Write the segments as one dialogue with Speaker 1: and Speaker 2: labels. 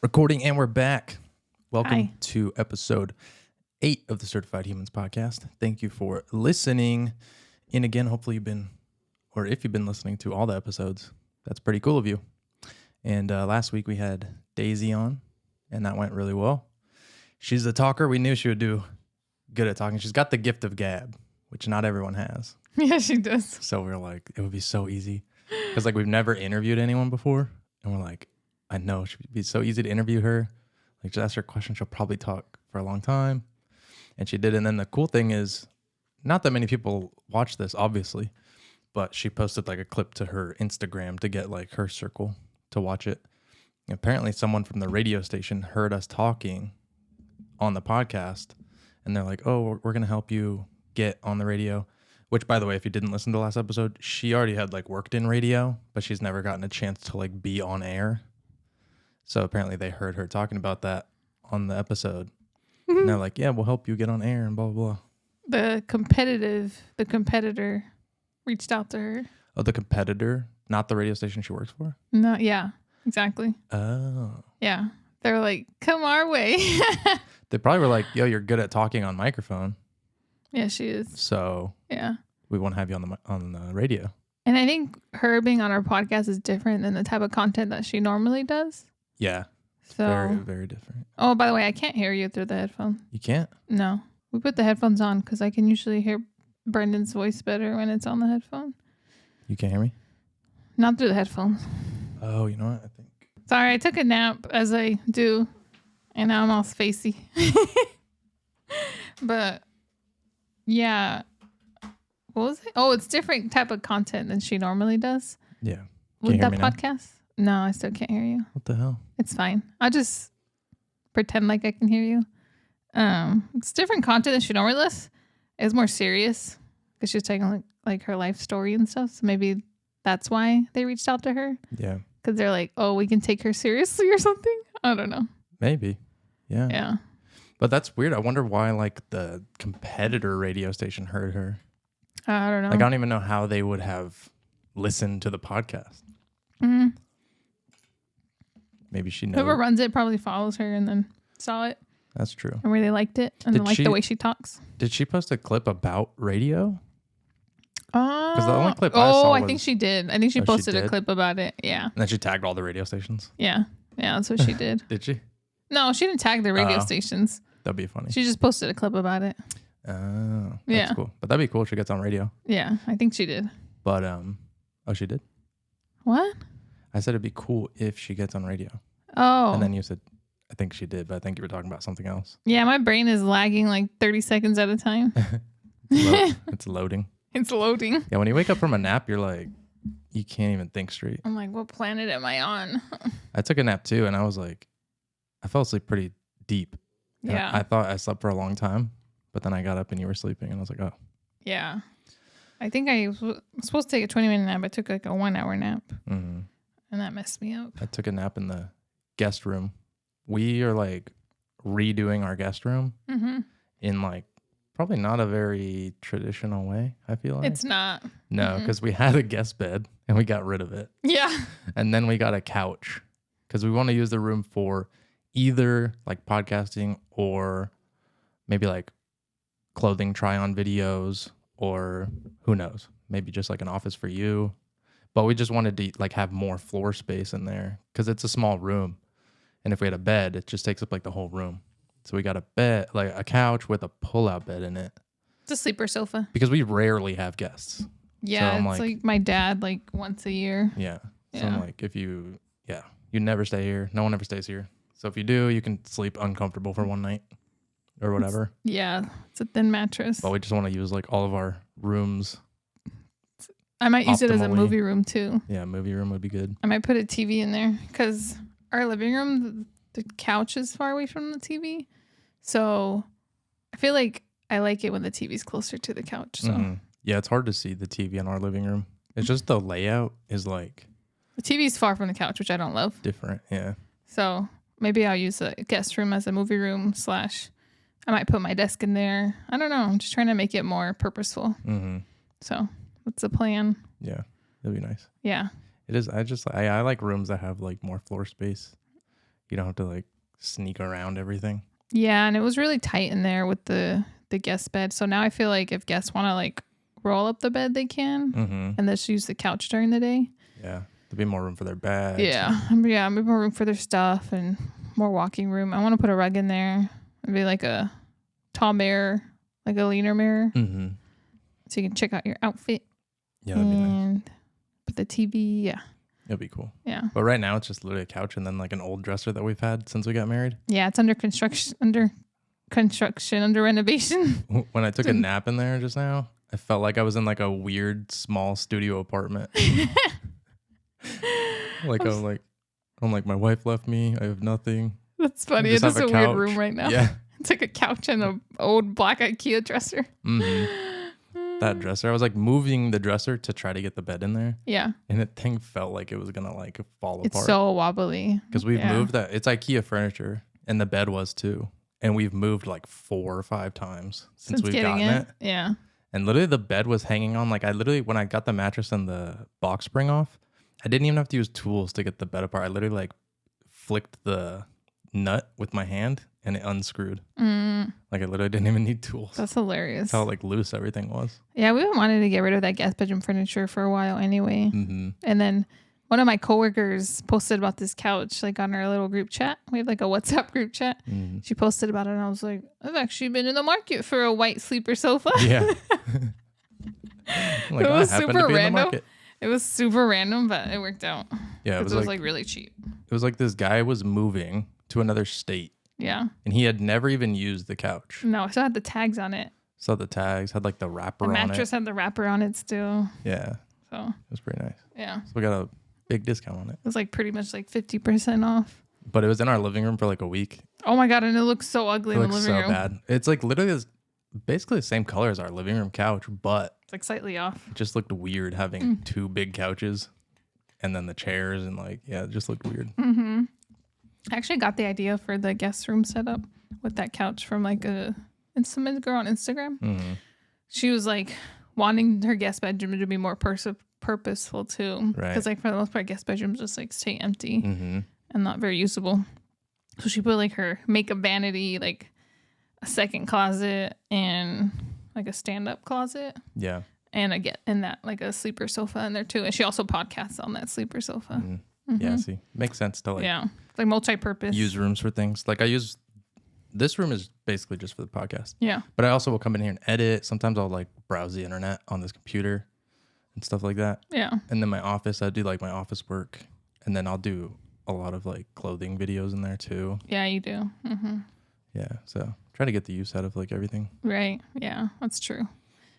Speaker 1: Recording, and we're back. Welcome
Speaker 2: Hi.
Speaker 1: to episode 8 of the Certified Humans podcast. Thank you for listening. And again, hopefully you've been, or if you've been listening to all the episodes, that's pretty cool of you. And last week we had Daisy on, and that went really well. She's a talker. We knew she would do good at talking. She's got the gift of gab, which not everyone has.
Speaker 2: Yeah, she does.
Speaker 1: So we were like, it would be so easy. Because like we've never interviewed anyone before. And we're like, I know, it should be so easy to interview her. Like, just ask her questions. She'll probably talk for a long time. And she did. And then the cool thing is, not that many people watch this, obviously, but she posted like a clip to her Instagram to get like her circle to watch it. And apparently someone from the radio station heard us talking on the podcast. And they're like, oh, we're going to help you get on the radio. Which, by the way, if you didn't listen to the last episode, she already had like worked in radio, but she's never gotten a chance to like be on air. So apparently they heard her talking about that on the episode. And they're like, yeah, we'll help you get on air and blah, blah, blah.
Speaker 2: The competitor reached out to her.
Speaker 1: Oh, the competitor, not the radio station she works for?
Speaker 2: No, yeah, exactly.
Speaker 1: Oh.
Speaker 2: Yeah. They're like, come our way.
Speaker 1: They probably were like, yo, you're good at talking on microphone.
Speaker 2: Yeah, she is.
Speaker 1: So
Speaker 2: Yeah.
Speaker 1: we want to have you on the radio.
Speaker 2: And I think her being on our podcast is different than the type of content that she normally does.
Speaker 1: Yeah.
Speaker 2: So,
Speaker 1: Very, very different.
Speaker 2: Oh, by the way, I can't hear you through the headphone.
Speaker 1: You can't?
Speaker 2: No. We put the headphones on because I can usually hear Brendan's voice better when it's on the headphone.
Speaker 1: You can't hear me?
Speaker 2: Not through the headphones.
Speaker 1: Oh, you know what? I think.
Speaker 2: Sorry, I took a nap as I do, and now I'm all spacey. But, yeah. What was it? Oh, it's different type of content than she normally does.
Speaker 1: Yeah.
Speaker 2: With that podcast? No, I still can't hear you.
Speaker 1: What the hell?
Speaker 2: It's fine. I'll just pretend like I can hear you. It's different content than she normally does. It's more serious because she's taking like her life story and stuff. So maybe that's why they reached out to her.
Speaker 1: Yeah.
Speaker 2: Because they're like, oh, we can take her seriously or something. I don't know.
Speaker 1: Maybe. Yeah.
Speaker 2: Yeah.
Speaker 1: But that's weird. I wonder why like the competitor radio station heard her.
Speaker 2: I don't know.
Speaker 1: Like, I don't even know how they would have listened to the podcast.
Speaker 2: Mm-hmm.
Speaker 1: Maybe she knows.
Speaker 2: Whoever runs it probably follows her and then saw it
Speaker 1: That's true.
Speaker 2: and really liked it and
Speaker 1: Did
Speaker 2: liked
Speaker 1: she-
Speaker 2: the way she talks.
Speaker 1: Did she post a clip about radio? Because the only clip I
Speaker 2: oh,
Speaker 1: saw
Speaker 2: I
Speaker 1: was-
Speaker 2: think she did. I think she
Speaker 1: Oh, she
Speaker 2: posted a
Speaker 1: did?
Speaker 2: clip about it. Yeah.
Speaker 1: And then she tagged all the radio stations.
Speaker 2: Yeah. Yeah, that's what she did.
Speaker 1: Did she?
Speaker 2: No, she didn't tag the radio
Speaker 1: Oh.
Speaker 2: stations.
Speaker 1: That'd be funny.
Speaker 2: She just posted a clip about it.
Speaker 1: Oh, that's
Speaker 2: Yeah.
Speaker 1: cool. But that'd be cool if she gets on radio.
Speaker 2: Yeah, I think she did.
Speaker 1: But, oh, she did?
Speaker 2: What?
Speaker 1: I said it'd be cool if she gets on radio.
Speaker 2: Oh.
Speaker 1: And then you said, I think she did, but I think you were talking about something else.
Speaker 2: Yeah, my brain is lagging like 30 seconds at a time.
Speaker 1: It's loading.
Speaker 2: It's loading.
Speaker 1: Yeah, when you wake up from a nap, you're like, you can't even think straight.
Speaker 2: I'm like, what planet am I on?
Speaker 1: I took a nap too, and I was like, I fell asleep pretty deep. And
Speaker 2: Yeah.
Speaker 1: I thought I slept for a long time, but then I got up and you were sleeping, and I was like, oh.
Speaker 2: Yeah. I think I was supposed to take a 20-minute nap. I took like a 1-hour nap,
Speaker 1: Mm-hmm.
Speaker 2: and that messed me up.
Speaker 1: I took a nap in the guest room. We are like redoing our guest room
Speaker 2: Mm-hmm.
Speaker 1: in like probably not a very traditional way, I feel like.
Speaker 2: It's not.
Speaker 1: No, because we had a guest bed and we got rid of it.
Speaker 2: Yeah.
Speaker 1: And then we got a couch because we want to use the room for either like podcasting or maybe like clothing try on videos, or who knows, maybe just like an office for you. But we just wanted to like have more floor space in there because it's a small room. And if we had a bed, it just takes up like the whole room. So we got a bed, like a couch with a pull-out bed in it.
Speaker 2: It's a sleeper sofa.
Speaker 1: Because we rarely have guests.
Speaker 2: Yeah,
Speaker 1: I'm
Speaker 2: it's like my dad like once a year.
Speaker 1: Yeah. So
Speaker 2: Yeah.
Speaker 1: I'm like, you never stay here. No one ever stays here. So if you do, you can sleep uncomfortable for one night or whatever.
Speaker 2: Yeah, it's a thin mattress.
Speaker 1: But we just want to use like all of our rooms.
Speaker 2: I might use it as a
Speaker 1: optimally.
Speaker 2: movie room too.
Speaker 1: Yeah, movie room would be good.
Speaker 2: I might put a TV in there because our living room, the couch is far away from the TV. So I feel like I like it when the TV's closer to the couch. So
Speaker 1: Mhm. Yeah, it's hard to see the TV in our living room. It's just the layout is like
Speaker 2: the TV's far from the couch, which I don't love.
Speaker 1: different. Yeah.
Speaker 2: So maybe I'll use the guest room as a movie room / I might put my desk in there. I don't know. I'm just trying to make it more purposeful.
Speaker 1: Mm-hmm.
Speaker 2: So that's the plan.
Speaker 1: Yeah, that'd be nice.
Speaker 2: Yeah.
Speaker 1: It is. I like rooms that have like more floor space. You don't have to like sneak around everything.
Speaker 2: Yeah, and it was really tight in there with the guest bed. So now I feel like if guests want to like roll up the bed, they can, and just use the couch during the day.
Speaker 1: Yeah, there'd be more room for their bags.
Speaker 2: Yeah, maybe more room for their stuff and more walking room. I want to put a rug in there. It'd be like a tall mirror, like a leaner mirror, so you can check out your outfit.
Speaker 1: Yeah, that'd be nice.
Speaker 2: Put the TV. Yeah,
Speaker 1: it'd be cool.
Speaker 2: Yeah,
Speaker 1: but right now it's just literally a couch and then like an old dresser that we've had since we got married.
Speaker 2: Yeah, it's under construction, under renovation.
Speaker 1: When I took a nap in there just now, I felt like I was in like a weird small studio apartment. I'm like my wife left me. I have nothing.
Speaker 2: That's funny. It's just a weird room right now. Yeah, it's like a couch and an old black IKEA dresser.
Speaker 1: That dresser, I was like moving the dresser to try to get the bed in there.
Speaker 2: Yeah,
Speaker 1: and the thing felt like it was gonna like fall apart.
Speaker 2: It's so wobbly
Speaker 1: because we've moved that. It's IKEA furniture, and the bed was too. And we've moved like 4 or 5 times since we've gotten it.
Speaker 2: Yeah.
Speaker 1: And literally the bed was hanging on. Like when I got the mattress and the box spring off, I didn't even have to use tools to get the bed apart. I literally like flicked the nut with my hand and it unscrewed. Like I literally didn't even need tools.
Speaker 2: That's hilarious.
Speaker 1: That's how like loose everything was.
Speaker 2: Yeah, we've been wanting to get rid of that guest bedroom furniture for a while anyway. And then one of my coworkers posted about this couch like on our little group chat. We have like a WhatsApp group chat. She posted about it and I was like, I've actually been in the market for a white sleeper sofa.
Speaker 1: Yeah.
Speaker 2: Like, it was super random. It was super random, but it worked out.
Speaker 1: Yeah,
Speaker 2: it was like really cheap.
Speaker 1: It was like this guy was moving to another state.
Speaker 2: Yeah.
Speaker 1: And he had never even used the couch.
Speaker 2: No, it still had the tags on it.
Speaker 1: Saw the tags, had like the wrapper on it.
Speaker 2: The mattress had the wrapper on it still.
Speaker 1: Yeah.
Speaker 2: So
Speaker 1: it was pretty nice.
Speaker 2: Yeah.
Speaker 1: So we got a big discount on it.
Speaker 2: It was like pretty much like 50% off.
Speaker 1: But it was in our living room for like a week.
Speaker 2: Oh my God. And it looks so ugly in the living room.
Speaker 1: It looks so bad. It's like literally basically the same color as our living room couch, but
Speaker 2: it's like slightly off.
Speaker 1: It just looked weird having 2 big couches and then the chairs and like, yeah, it just looked weird.
Speaker 2: I actually got the idea for the guest room setup with that couch from like some girl on Instagram. She was like wanting her guest bedroom to be more purposeful too.
Speaker 1: Right.
Speaker 2: Because like for the most part, guest bedrooms just like stay empty and not very usable. So she put like her makeup vanity, like a second closet and like a stand-up closet.
Speaker 1: Yeah.
Speaker 2: And that like a sleeper sofa in there too. And she also podcasts on that sleeper sofa.
Speaker 1: Yeah, see. Makes sense to like
Speaker 2: like multi-purpose.
Speaker 1: Use rooms for things. Like this room is basically just for the podcast.
Speaker 2: Yeah.
Speaker 1: But I also will come in here and edit. Sometimes I'll like browse the internet on this computer and stuff like that.
Speaker 2: Yeah.
Speaker 1: And then my office, I do like my office work. And then I'll do a lot of like clothing videos in there too.
Speaker 2: Yeah, you do.
Speaker 1: Yeah. So try to get the use out of like everything.
Speaker 2: Right. Yeah, that's true.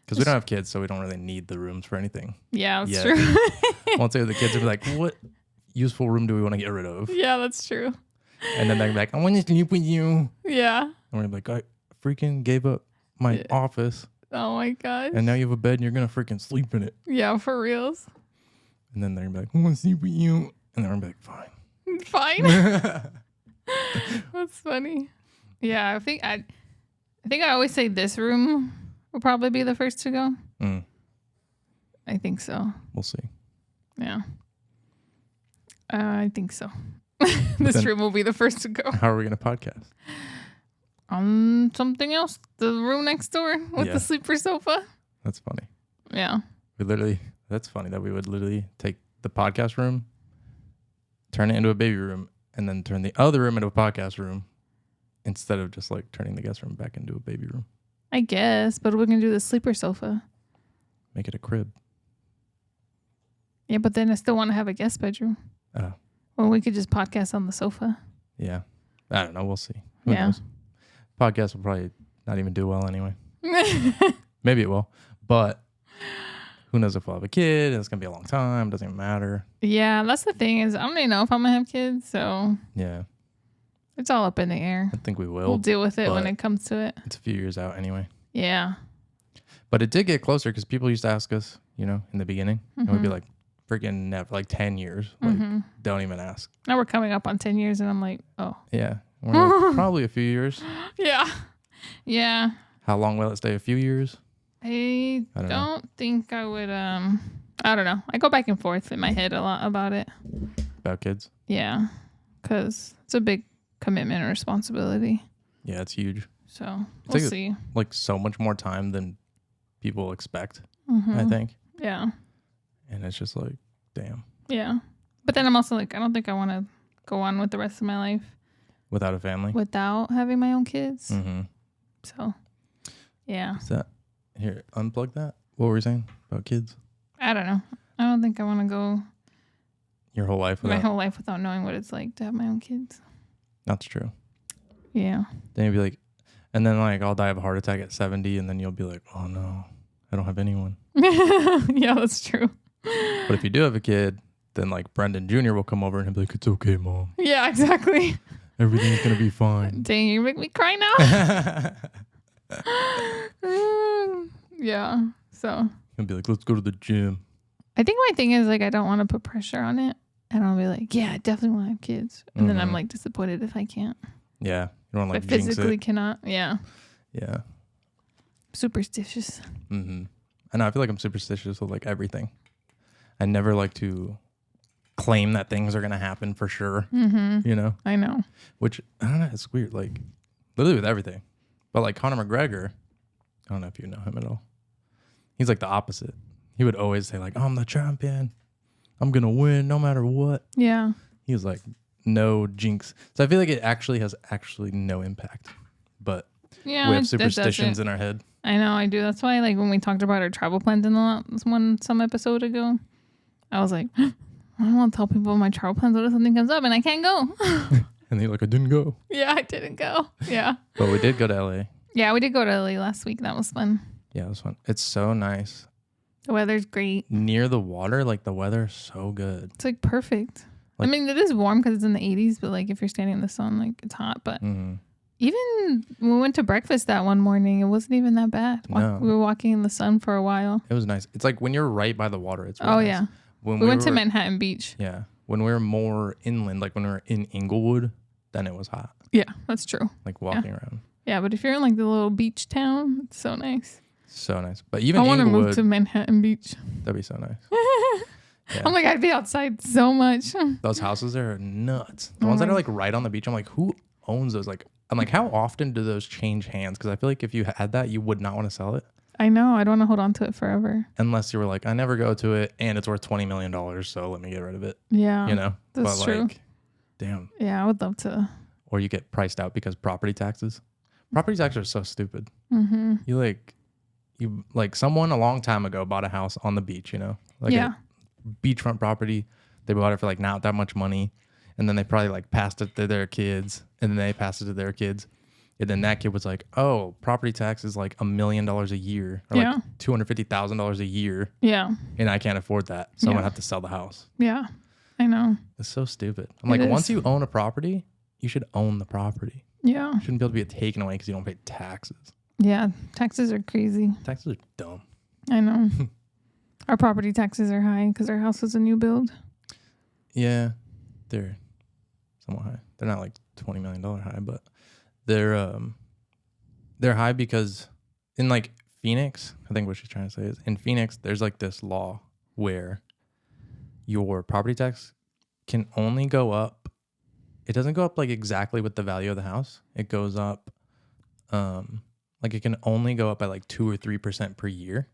Speaker 1: Because we don't have kids, so we don't really need the rooms for anything.
Speaker 2: Yeah, that's true.
Speaker 1: Once the kids will be like, what useful room do we want to get rid of?
Speaker 2: Yeah, that's true.
Speaker 1: And then they're like, I want to sleep with you.
Speaker 2: Yeah.
Speaker 1: And we're like, I freaking gave up my office.
Speaker 2: Oh my gosh.
Speaker 1: And now you have a bed and you're going to freaking sleep in it.
Speaker 2: Yeah, for reals.
Speaker 1: And then they're gonna be like, I want to sleep with you. And they're going to be like,
Speaker 2: fine. That's funny. Yeah, I think I always say this room will probably be the first to go. I think so.
Speaker 1: We'll see.
Speaker 2: Yeah. I think so. This room will be the first to go.
Speaker 1: How are we going to podcast?
Speaker 2: On something else. The room next door with the sleeper sofa.
Speaker 1: That's funny.
Speaker 2: Yeah.
Speaker 1: That's funny that we would literally take the podcast room, turn it into a baby room, and then turn the other room into a podcast room instead of just like turning the guest room back into a baby room.
Speaker 2: I guess, but we're going to do the sleeper sofa.
Speaker 1: Make it a crib.
Speaker 2: Yeah, but then I still want to have a guest bedroom.
Speaker 1: Oh.
Speaker 2: Well, we could just podcast on the sofa.
Speaker 1: Yeah. I don't know. We'll see. Who knows? Podcast will probably not even do well anyway. Maybe it will. But who knows if we'll have a kid? It's going to be a long time. Doesn't even matter.
Speaker 2: Yeah, that's the thing is I don't even know if I'm going to have kids. So
Speaker 1: yeah.
Speaker 2: It's all up in the air.
Speaker 1: I think we will.
Speaker 2: We'll deal with it when it comes to it.
Speaker 1: It's a few years out anyway.
Speaker 2: Yeah.
Speaker 1: But it did get closer because people used to ask us, in the beginning. And we'd be like, freaking never, like 10 years. Like, don't even ask.
Speaker 2: Now we're coming up on 10 years and I'm like, oh.
Speaker 1: Yeah. We're like, probably a few years.
Speaker 2: Yeah. Yeah.
Speaker 1: How long will it stay? A few years?
Speaker 2: I don't think I would, I don't know. I go back and forth in my head a lot about it.
Speaker 1: About kids?
Speaker 2: Yeah. Because it's a big commitment and responsibility.
Speaker 1: Yeah, it's huge.
Speaker 2: So
Speaker 1: It's
Speaker 2: we'll
Speaker 1: like
Speaker 2: see.
Speaker 1: Like so much more time than people expect,
Speaker 2: Mm-hmm.
Speaker 1: I think.
Speaker 2: Yeah.
Speaker 1: And it's just like, damn.
Speaker 2: Yeah. But then I'm also like, I don't think I want to go on with the rest of my life
Speaker 1: Without a family.
Speaker 2: without having my own kids.
Speaker 1: Mm-hmm.
Speaker 2: So, yeah.
Speaker 1: Is that here? Unplug that. What were we saying about kids?
Speaker 2: I don't know. I don't think I want to go
Speaker 1: Your whole life
Speaker 2: my
Speaker 1: without.
Speaker 2: whole life without knowing what it's like to have my own kids.
Speaker 1: That's true.
Speaker 2: Yeah.
Speaker 1: Then you'd be like, and then like I'll die of a heart attack at 70, and then you'll be like, oh no, I don't have anyone.
Speaker 2: Yeah, that's true.
Speaker 1: But if you do have a kid, then like Brendan Jr. will come over and he'll be like, it's okay, Mom.
Speaker 2: Yeah, exactly.
Speaker 1: Everything's gonna be fine.
Speaker 2: Dang, you make me cry now. Yeah. So
Speaker 1: He'll be like, let's go to the gym.
Speaker 2: I think my thing is like I don't want to put pressure on it. And I'll be like, yeah, I definitely want to have kids. And then I'm
Speaker 1: Mhm.
Speaker 2: like disappointed if I can't.
Speaker 1: Yeah. You don't
Speaker 2: I
Speaker 1: like jinx
Speaker 2: physically
Speaker 1: it.
Speaker 2: cannot. Yeah.
Speaker 1: Yeah.
Speaker 2: Superstitious.
Speaker 1: Mm-hmm. I know. I feel like I'm superstitious with like everything. I never like to claim that things are gonna happen for sure.
Speaker 2: Mm-hmm.
Speaker 1: You know,
Speaker 2: I know.
Speaker 1: which I don't know. It's weird. Like literally with everything. But like Conor McGregor, I don't know if you know him at all. He's like the opposite. He would always say like, I'm the champion. I'm gonna win no matter what.
Speaker 2: Yeah.
Speaker 1: He was like, no jinx. So I feel like it actually has no impact. But
Speaker 2: Yeah.
Speaker 1: we have
Speaker 2: it
Speaker 1: superstitions
Speaker 2: doesn't.
Speaker 1: in our head.
Speaker 2: I know, I do. That's why, like, when we talked about our travel plans some episode ago, I was like, I don't want to tell people my travel plans. What if something comes up and I can't go?
Speaker 1: And they're like, I didn't go.
Speaker 2: Yeah, I didn't go. Yeah.
Speaker 1: But we did go to LA.
Speaker 2: Yeah, we did go to LA last week. That was fun.
Speaker 1: Yeah, it was fun. It's so nice.
Speaker 2: The weather's great.
Speaker 1: Near the water, like the weather's so good.
Speaker 2: It's like perfect.
Speaker 1: Like-
Speaker 2: I mean, it is warm because it's in the 80s, but like if you're standing in the sun, like it's hot. But
Speaker 1: Mm-hmm.
Speaker 2: even when we went to breakfast that one morning, it wasn't even that bad.
Speaker 1: No.
Speaker 2: We were walking in the sun for a while.
Speaker 1: It was nice. It's like when you're right by the water. It's really
Speaker 2: Oh,
Speaker 1: nice.
Speaker 2: yeah.
Speaker 1: When
Speaker 2: We went to Manhattan Beach.
Speaker 1: Yeah. When we were more inland, like when we were in Inglewood, then it was hot.
Speaker 2: Yeah, that's true.
Speaker 1: Like walking around.
Speaker 2: Yeah, but if you're in like the little beach town, it's so nice.
Speaker 1: So nice. But even
Speaker 2: I want to
Speaker 1: Inglewood,
Speaker 2: move to Manhattan Beach.
Speaker 1: that'd be so nice. Yeah.
Speaker 2: I'm like, I'd be outside so much.
Speaker 1: Those houses there are nuts. The
Speaker 2: Oh
Speaker 1: ones that
Speaker 2: my-
Speaker 1: are like right on the beach, I'm like, who owns those? Like, I'm like, how often do those change hands? Because I feel like if you had that, you would not want to sell it
Speaker 2: I know. I don't want to hold on to it forever.
Speaker 1: unless you were like, I never go to it and it's worth $20 million, so let me get rid of it.
Speaker 2: Yeah.
Speaker 1: You know?
Speaker 2: that's
Speaker 1: but
Speaker 2: true.
Speaker 1: like, damn.
Speaker 2: Yeah, I would love to.
Speaker 1: Or you get priced out because property taxes. Property taxes are so stupid.
Speaker 2: Mm-hmm.
Speaker 1: You someone a long time ago bought a house on the beach, you know? Like
Speaker 2: Yeah.
Speaker 1: a beachfront property. They bought it for like not that much money. And then they probably like passed it to their kids. And then they passed it to their kids. And then that kid was like, oh, property tax is like $1 million a year. Or
Speaker 2: Yeah.
Speaker 1: like $250,000 a year.
Speaker 2: Yeah.
Speaker 1: And I can't afford that. So I'm
Speaker 2: Yeah.
Speaker 1: going to have to sell the house.
Speaker 2: Yeah. I know.
Speaker 1: It's so stupid. I'm
Speaker 2: It
Speaker 1: like,
Speaker 2: is.
Speaker 1: once you own a property, you should own the property.
Speaker 2: Yeah.
Speaker 1: You shouldn't be able to be taken away because you don't pay taxes.
Speaker 2: Yeah. Taxes are crazy.
Speaker 1: Taxes are dumb.
Speaker 2: I know. Our property taxes are high because our house is a new build.
Speaker 1: Yeah, they're somewhat high. They're not like $20 million high, but they're high because in like Phoenix, I think what she's trying to say is in Phoenix, there's like this law where your property tax can only go up. It doesn't go up like exactly with the value of the house. It goes up, like it can only go up by like 2 or 3% per year.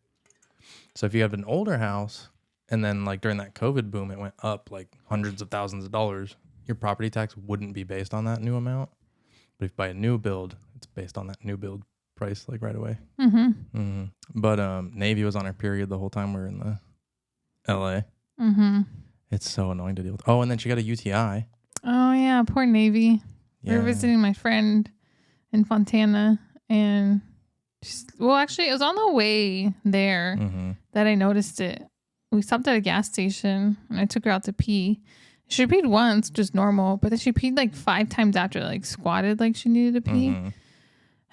Speaker 1: So if you have an older house and then like during that COVID boom, it went up like hundreds of thousands of dollars, your property tax wouldn't be based on that new amount. But if you buy a new build, it's based on that new build price like right away.
Speaker 2: Mm-hmm.
Speaker 1: Mm-hmm. But Navy was on her period the whole time we were in the LA.
Speaker 2: Mm-hmm.
Speaker 1: It's so annoying to deal with. Oh, and then she got a UTI.
Speaker 2: Oh, yeah. Poor Navy. We were visiting my friend in Fontana, and actually, it was on the way there
Speaker 1: Mm-hmm.
Speaker 2: that I noticed it. We stopped at a gas station, and I took her out to pee. She peed once, just normal, but then she peed like 5 times after, like squatted like she needed to pee.
Speaker 1: Mm-hmm.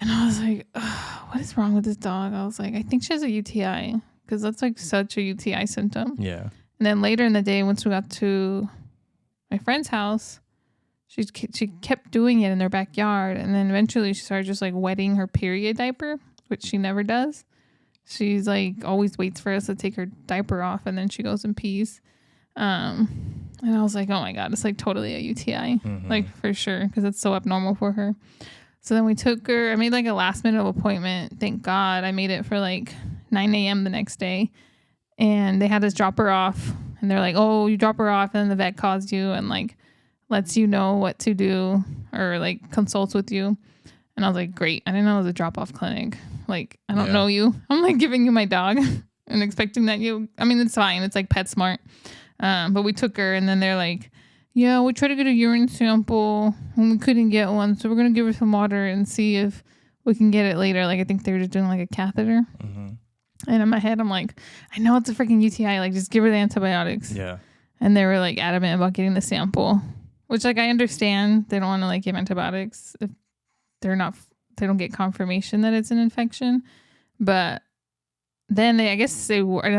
Speaker 2: And I was like, ugh, what is wrong with this dog? I was like, I think she has a UTI because that's like such a UTI symptom.
Speaker 1: Yeah.
Speaker 2: And then later in the day, once we got to my friend's house, she kept doing it in their backyard. And then eventually she started just like wetting her period diaper, which she never does. She's like always waits for us to take her diaper off and then she goes and pees. And And I was like, oh my God, it's like totally a UTI, like for sure, because it's so abnormal for her. So then we took her. I made like a last minute appointment. Thank God I made it for like 9 a.m. the next day. And they had us drop her off. And they're like, oh, you drop her off and then the vet calls you and like lets you know what to do or like consults with you. And I was like, great. I didn't know it was a drop off clinic. Like, I don't know you. I'm like giving you my dog and expecting that it's fine. It's like PetSmart. But we took her and then they're like, yeah, we tried to get a urine sample and we couldn't get one. So we're going to give her some water and see if we can get it later. Like, I think they were just doing like a catheter. And in my head, I'm like, I know it's a freaking UTI. Like, just give her the antibiotics.
Speaker 1: Yeah.
Speaker 2: And they were like adamant about getting the sample, which like I understand. They don't want to like give antibiotics if they don't get confirmation that it's an infection. But then I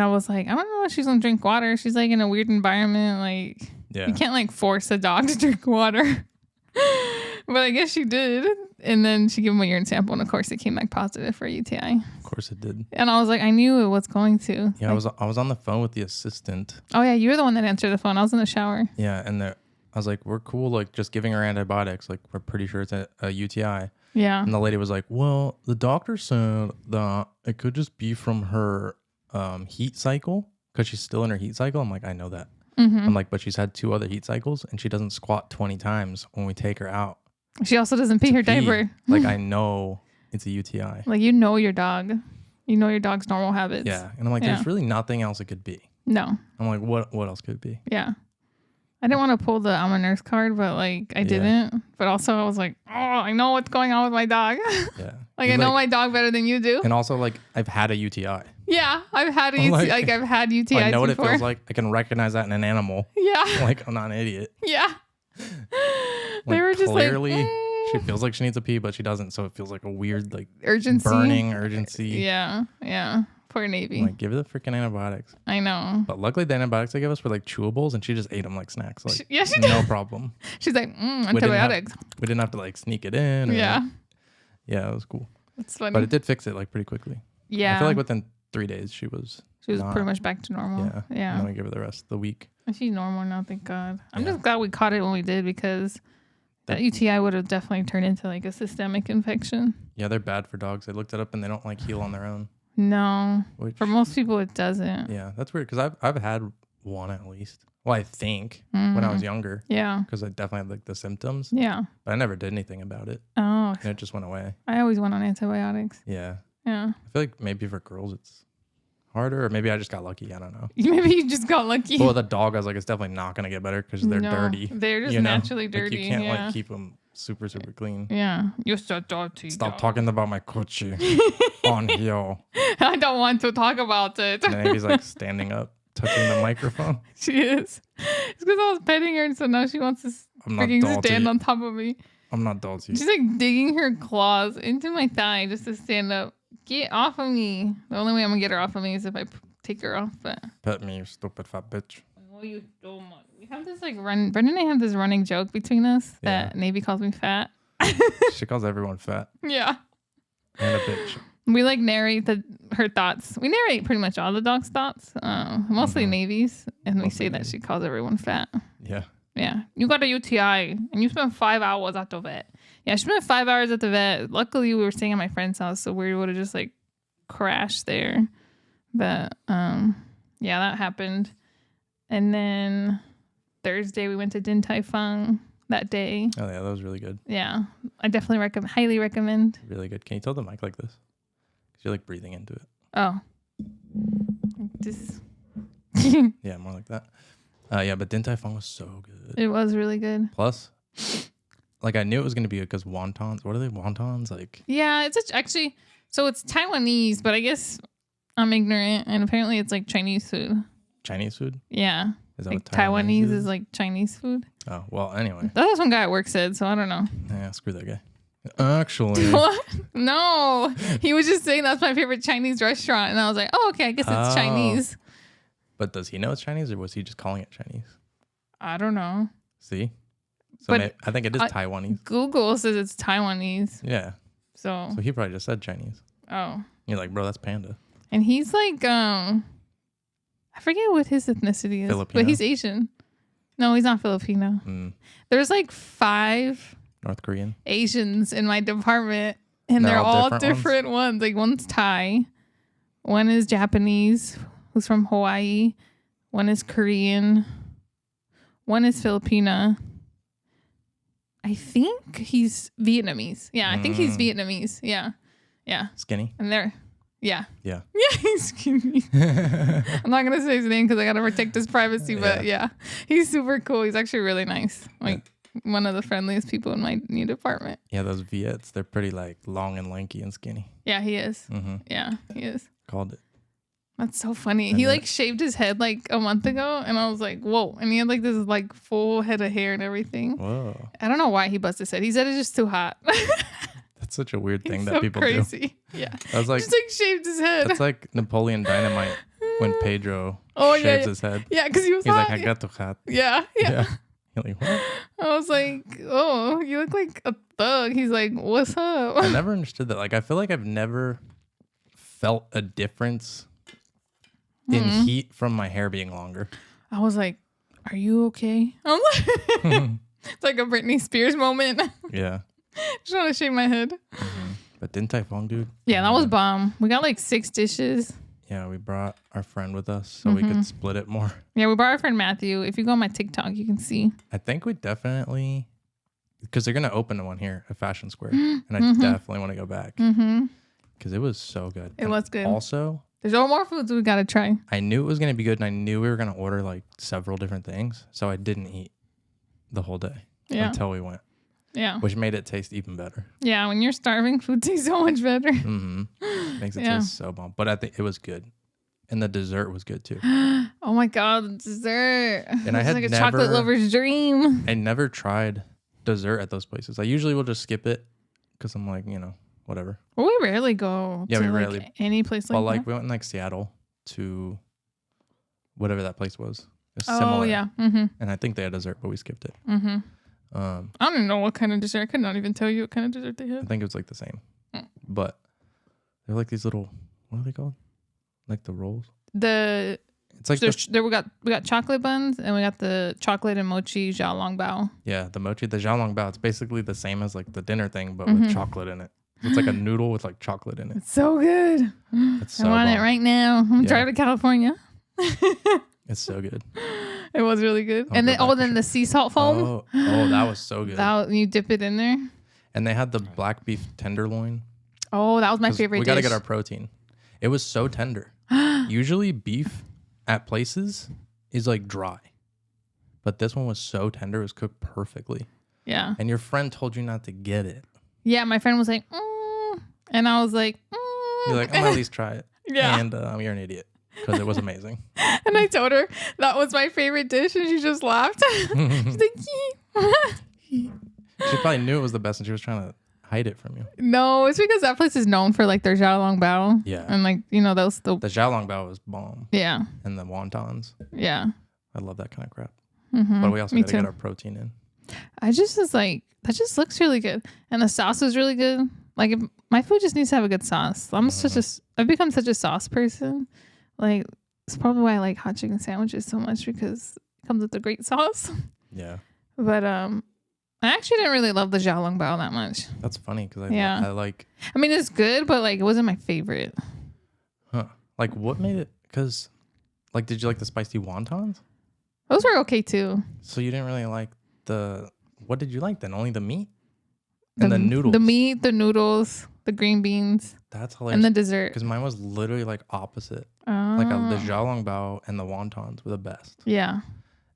Speaker 2: was like, I don't know if she's going to drink water. She's like in a weird environment. Like, you can't like force a dog to drink water. But I guess she did. And then she gave him a urine sample. And of course it came back positive for a UTI.
Speaker 1: Of course it did.
Speaker 2: And I was like, I knew it was going to.
Speaker 1: Yeah,
Speaker 2: like,
Speaker 1: I was on the phone with the assistant.
Speaker 2: Oh yeah, you were the one that answered the phone. I was in the shower.
Speaker 1: Yeah, and I was like, we're cool, like just giving her antibiotics. Like we're pretty sure it's a UTI.
Speaker 2: Yeah.
Speaker 1: And the lady was like, well, the doctor said that it could just be from her heat cycle because she's still in her heat cycle. I'm like, I know that. I'm like, but she's had 2 other heat cycles and she doesn't squat 20 times when we take her out.
Speaker 2: She also doesn't pee her diaper.
Speaker 1: Like, I know it's a UTI.
Speaker 2: Like, you know your dog. You know your dog's normal habits.
Speaker 1: Yeah. And I'm like, there's really nothing else it could be.
Speaker 2: No.
Speaker 1: I'm like, what else could it be?
Speaker 2: Yeah. I didn't want to pull the I'm a nurse card, but like I didn't. But also I was like, oh, I know what's going on with my dog.
Speaker 1: Yeah.
Speaker 2: Like, I know my dog better than you do.
Speaker 1: And also, like, I've had a UTI.
Speaker 2: Yeah, I've had a UTI. Like, I've had UTIs
Speaker 1: I know what
Speaker 2: before.
Speaker 1: it feels like. I can recognize that in an animal.
Speaker 2: Yeah.
Speaker 1: Like, I'm not an idiot.
Speaker 2: Yeah.
Speaker 1: Like,
Speaker 2: they were just
Speaker 1: clearly,
Speaker 2: like,
Speaker 1: she feels like she needs a pee, but she doesn't. So it feels like a weird, like,
Speaker 2: urgency.
Speaker 1: burning urgency.
Speaker 2: Yeah. Yeah. Poor Navy.
Speaker 1: I'm like, give her the freaking antibiotics.
Speaker 2: I know.
Speaker 1: But luckily, the antibiotics they gave us were like chewables, and she just ate them like snacks. Like,
Speaker 2: she did.
Speaker 1: No problem.
Speaker 2: She's like, antibiotics.
Speaker 1: We didn't have to like sneak it in.
Speaker 2: Yeah.
Speaker 1: Yeah, it was cool.
Speaker 2: It's funny.
Speaker 1: But it did fix it like pretty quickly.
Speaker 2: Yeah.
Speaker 1: I feel like within 3 days she was
Speaker 2: pretty much back to normal.
Speaker 1: Yeah.
Speaker 2: Yeah.
Speaker 1: And then we gave her the rest of the week.
Speaker 2: And she's normal now, thank God. I'm just glad we caught it when we did because that UTI would have definitely turned into like a systemic infection.
Speaker 1: Yeah, they're bad for dogs. They looked it up and they don't like heal on their own.
Speaker 2: No. For most people, it doesn't.
Speaker 1: Yeah, that's weird because I've had one at least. Well, I think when I was younger.
Speaker 2: Yeah.
Speaker 1: Because I definitely had like the symptoms.
Speaker 2: Yeah.
Speaker 1: But I never did anything about it.
Speaker 2: Oh.
Speaker 1: And it just went away.
Speaker 2: I always went on antibiotics.
Speaker 1: Yeah.
Speaker 2: Yeah.
Speaker 1: I feel like maybe for girls it's harder, or maybe I just got lucky. I don't know.
Speaker 2: Maybe you just got lucky.
Speaker 1: Well, with a dog, I was like, it's definitely not going to get better because they're dirty.
Speaker 2: They're just naturally dirty.
Speaker 1: Like, you can't like keep them super clean.
Speaker 2: Yeah. You're so dirty.
Speaker 1: Stop talking about my coochie on here.
Speaker 2: I don't want to talk about it.
Speaker 1: And then he's like standing up, touching the microphone.
Speaker 2: She is. It's because I was petting her, and so now she wants to freaking stand on top of me.
Speaker 1: I'm not dirty.
Speaker 2: She's like digging her claws into my thigh just to stand up. Get off of me. The only way I'm gonna get her off of me is if I take her off. But
Speaker 1: pet me, you stupid fat bitch.
Speaker 2: Oh, you dumb. We have this like Brendan and I have this running joke between us that Navy calls me fat.
Speaker 1: She calls everyone fat.
Speaker 2: Yeah.
Speaker 1: And a bitch.
Speaker 2: We like narrate her thoughts. We narrate pretty much all the dog's thoughts, mostly Navy's, and we say that she calls everyone fat.
Speaker 1: Yeah.
Speaker 2: Yeah. You got a UTI and you spent 5 hours at the vet. Yeah, she spent 5 hours at the vet. Luckily, we were staying at my friend's house, so we would have just like crashed there. But yeah, that happened. And then Thursday, we went to Din Tai Fung that day.
Speaker 1: Oh yeah, that was really good.
Speaker 2: Yeah, I definitely highly recommend.
Speaker 1: Really good. Can you tilt the mic like this? Because you're like breathing into it.
Speaker 2: Oh. Just.
Speaker 1: Yeah, more like that. Yeah, but Din Tai Fung was so good.
Speaker 2: It was really good.
Speaker 1: Plus, like I knew it was going to be good because wontons. What are they? Wontons? Like.
Speaker 2: Yeah, it's actually, so it's Taiwanese, but I guess I'm ignorant, and apparently it's like Chinese food.
Speaker 1: Chinese food?
Speaker 2: Yeah.
Speaker 1: Is that
Speaker 2: like
Speaker 1: what Taiwanese
Speaker 2: is like Chinese food?
Speaker 1: Oh, well, anyway.
Speaker 2: That was one guy at work said, so I don't know.
Speaker 1: Yeah, screw that guy. Actually.
Speaker 2: What? No. He was just saying that's my favorite Chinese restaurant. And I was like, oh, okay, I guess it's Chinese.
Speaker 1: But does he know it's Chinese or was he just calling it Chinese?
Speaker 2: I don't know.
Speaker 1: See? So I think it is Taiwanese.
Speaker 2: Google says it's Taiwanese.
Speaker 1: Yeah.
Speaker 2: So
Speaker 1: he probably just said Chinese.
Speaker 2: Oh.
Speaker 1: You're like, bro, that's panda.
Speaker 2: And he's like, I forget what his ethnicity is.
Speaker 1: Filipino.
Speaker 2: But he's Asian. No, he's not Filipino. There's like 5
Speaker 1: North Korean.
Speaker 2: Asians in my department, and they're all different ones. Like one's Thai, one is Japanese, who's from Hawaii, one is Korean, one is Filipina. I think he's Vietnamese. Yeah, I think he's Vietnamese. Yeah. Yeah.
Speaker 1: Skinny.
Speaker 2: And they're, yeah.
Speaker 1: Yeah.
Speaker 2: Yeah, he's skinny. I'm not going to say his name because I got to protect his privacy, but yeah, he's super cool. He's actually really nice. Like one of the friendliest people in my new department.
Speaker 1: Yeah, those Viets, they're pretty like long and lanky and skinny.
Speaker 2: Yeah, he is. Yeah, he is.
Speaker 1: Called it.
Speaker 2: That's so funny. He like shaved his head like a month ago, and I was like, whoa. And he had like this like full head of hair and everything.
Speaker 1: Whoa.
Speaker 2: I don't know why he busted his head. He said it's just too hot.
Speaker 1: That's such a weird thing
Speaker 2: He's
Speaker 1: that
Speaker 2: so
Speaker 1: people
Speaker 2: crazy.
Speaker 1: do.
Speaker 2: Yeah.
Speaker 1: I was like,
Speaker 2: just like shaved his head.
Speaker 1: that's like Napoleon Dynamite when Pedro shaves his head.
Speaker 2: Yeah, because he's
Speaker 1: like, I got the hat.
Speaker 2: Yeah.
Speaker 1: You're like, what?
Speaker 2: I was like, oh, you look like a thug. He's like, what's up?
Speaker 1: I never understood that. Like, I feel like I've never felt a difference in heat from my hair being longer.
Speaker 2: I was like, are you okay? I'm like, it's like a Britney Spears moment.
Speaker 1: Yeah.
Speaker 2: Just want to shave my head.
Speaker 1: But Din Tai Fung, dude.
Speaker 2: Yeah, that was bomb. We got like 6 dishes.
Speaker 1: Yeah, we brought our friend with us so we could split it more.
Speaker 2: Yeah, we brought our friend Matthew. If you go on my TikTok, you can see.
Speaker 1: I think we definitely, because they're going to open one here at Fashion Square. And I definitely want to go back. Because it was so good.
Speaker 2: It was good.
Speaker 1: Also,
Speaker 2: there's all more foods we got to try.
Speaker 1: I knew it was going to be good, and I knew we were going to order like several different things. So I didn't eat the whole day until we went.
Speaker 2: Yeah.
Speaker 1: Which made it taste even better.
Speaker 2: Yeah, when you're starving, food tastes so much better.
Speaker 1: Makes it taste so bomb. But I think it was good. And the dessert was good too.
Speaker 2: Oh my God, the dessert.
Speaker 1: And I had
Speaker 2: like a chocolate lover's dream.
Speaker 1: I never tried dessert at those places. I usually will just skip it because I'm like, whatever.
Speaker 2: Well, we rarely go to like any place like that.
Speaker 1: Like we went in like Seattle to whatever that place was. It's
Speaker 2: oh,
Speaker 1: similar.
Speaker 2: yeah.
Speaker 1: And I think they had dessert, but we skipped it.
Speaker 2: I don't even know what kind of dessert. I could not even tell you what kind of dessert they had.
Speaker 1: I think it was like the same. But they're like these little, what are they called? Like the rolls? It's like
Speaker 2: we got chocolate buns and we got the chocolate and mochi xiaolong bao.
Speaker 1: Yeah, the mochi, the xiaolong bao. It's basically the same as like the dinner thing, but with chocolate in it. It's like a noodle with like chocolate in it.
Speaker 2: It's so good.
Speaker 1: It's so
Speaker 2: I want it right now. I'm gonna drive to California.
Speaker 1: It's so good.
Speaker 2: It was really good. And then the sea salt foam.
Speaker 1: Oh, that was so good.
Speaker 2: You dip it in there.
Speaker 1: And they had the black beef tenderloin.
Speaker 2: Oh, that was my favorite dish.
Speaker 1: We got to get our protein. It was so tender. Usually beef at places is like dry. But this one was so tender. It was cooked perfectly. Yeah. And your friend told you not to get it.
Speaker 2: Yeah, my friend was like, and I was like,
Speaker 1: You're like, I'm gonna at least try it.
Speaker 2: Yeah.
Speaker 1: And you're an idiot because it was amazing.
Speaker 2: And I told her that was my favorite dish, and she just laughed. She's like,
Speaker 1: She probably knew it was the best, and she was trying to hide it from you.
Speaker 2: No, it's because that place is known for like their xiaolong bao.
Speaker 1: Yeah.
Speaker 2: And like, those
Speaker 1: the xiaolong bao was bomb.
Speaker 2: Yeah.
Speaker 1: And the wontons.
Speaker 2: Yeah.
Speaker 1: I love that kind of crap. But we also got to get our protein in.
Speaker 2: I just was like, that just looks really good. And the sauce was really good. Like, my food just needs to have a good sauce. I've become such a sauce person. Like, it's probably why I like hot chicken sandwiches so much, because it comes with a great sauce. Yeah. But I actually didn't really love the xiaolong bao that much.
Speaker 1: That's funny because I like.
Speaker 2: I mean, it's good, but like, it wasn't my favorite.
Speaker 1: Huh? Like, what made it? Because, like, did you like the spicy wontons?
Speaker 2: Those were okay too.
Speaker 1: So you didn't really like what did you like then? Only the meat? And the noodles?
Speaker 2: The meat, the noodles, the green beans.
Speaker 1: That's hilarious.
Speaker 2: And the dessert.
Speaker 1: Because mine was literally like opposite. Like the xiaolong bao and the wontons were the best. Yeah.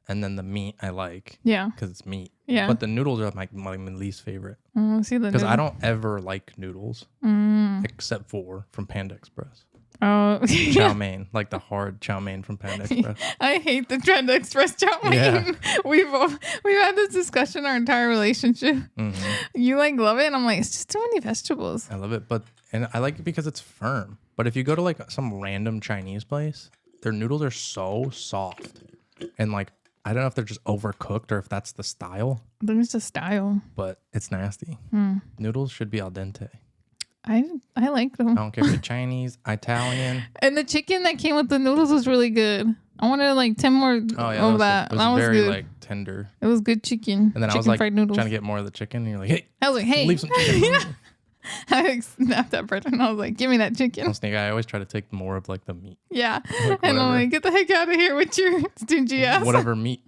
Speaker 1: And then the meat I like. Yeah. Because it's meat. Yeah. But the noodles are my least favorite. Because I don't ever like noodles. Except from Panda Express. Oh, chow mein, like the hard chow mein from Panda Express.
Speaker 2: I hate the Panda Express chow mein. Yeah. We've had this discussion our entire relationship. You like love it, and I'm like, it's just too many vegetables.
Speaker 1: I love it, and I like it because it's firm. But if you go to like some random Chinese place, their noodles are so soft, and like I don't know if they're just overcooked or if that's the style.
Speaker 2: I think it's the style,
Speaker 1: but it's nasty. Noodles should be al dente.
Speaker 2: I like them.
Speaker 1: I don't care if they're Chinese, Italian.
Speaker 2: And the chicken that came with the noodles was really good. I wanted like 10 more of that.
Speaker 1: It was
Speaker 2: that was
Speaker 1: very
Speaker 2: good.
Speaker 1: like tender.
Speaker 2: It was good chicken.
Speaker 1: And then I was like trying to get more of the chicken. And you're like, hey.
Speaker 2: I was like, hey.
Speaker 1: Leave some chicken.
Speaker 2: Yeah. I like snapped at Brendan and I was like, give me that chicken.
Speaker 1: I always try to take more of like the meat.
Speaker 2: Yeah. And I'm like, get the heck out of here with your stingy ass.
Speaker 1: Whatever meat.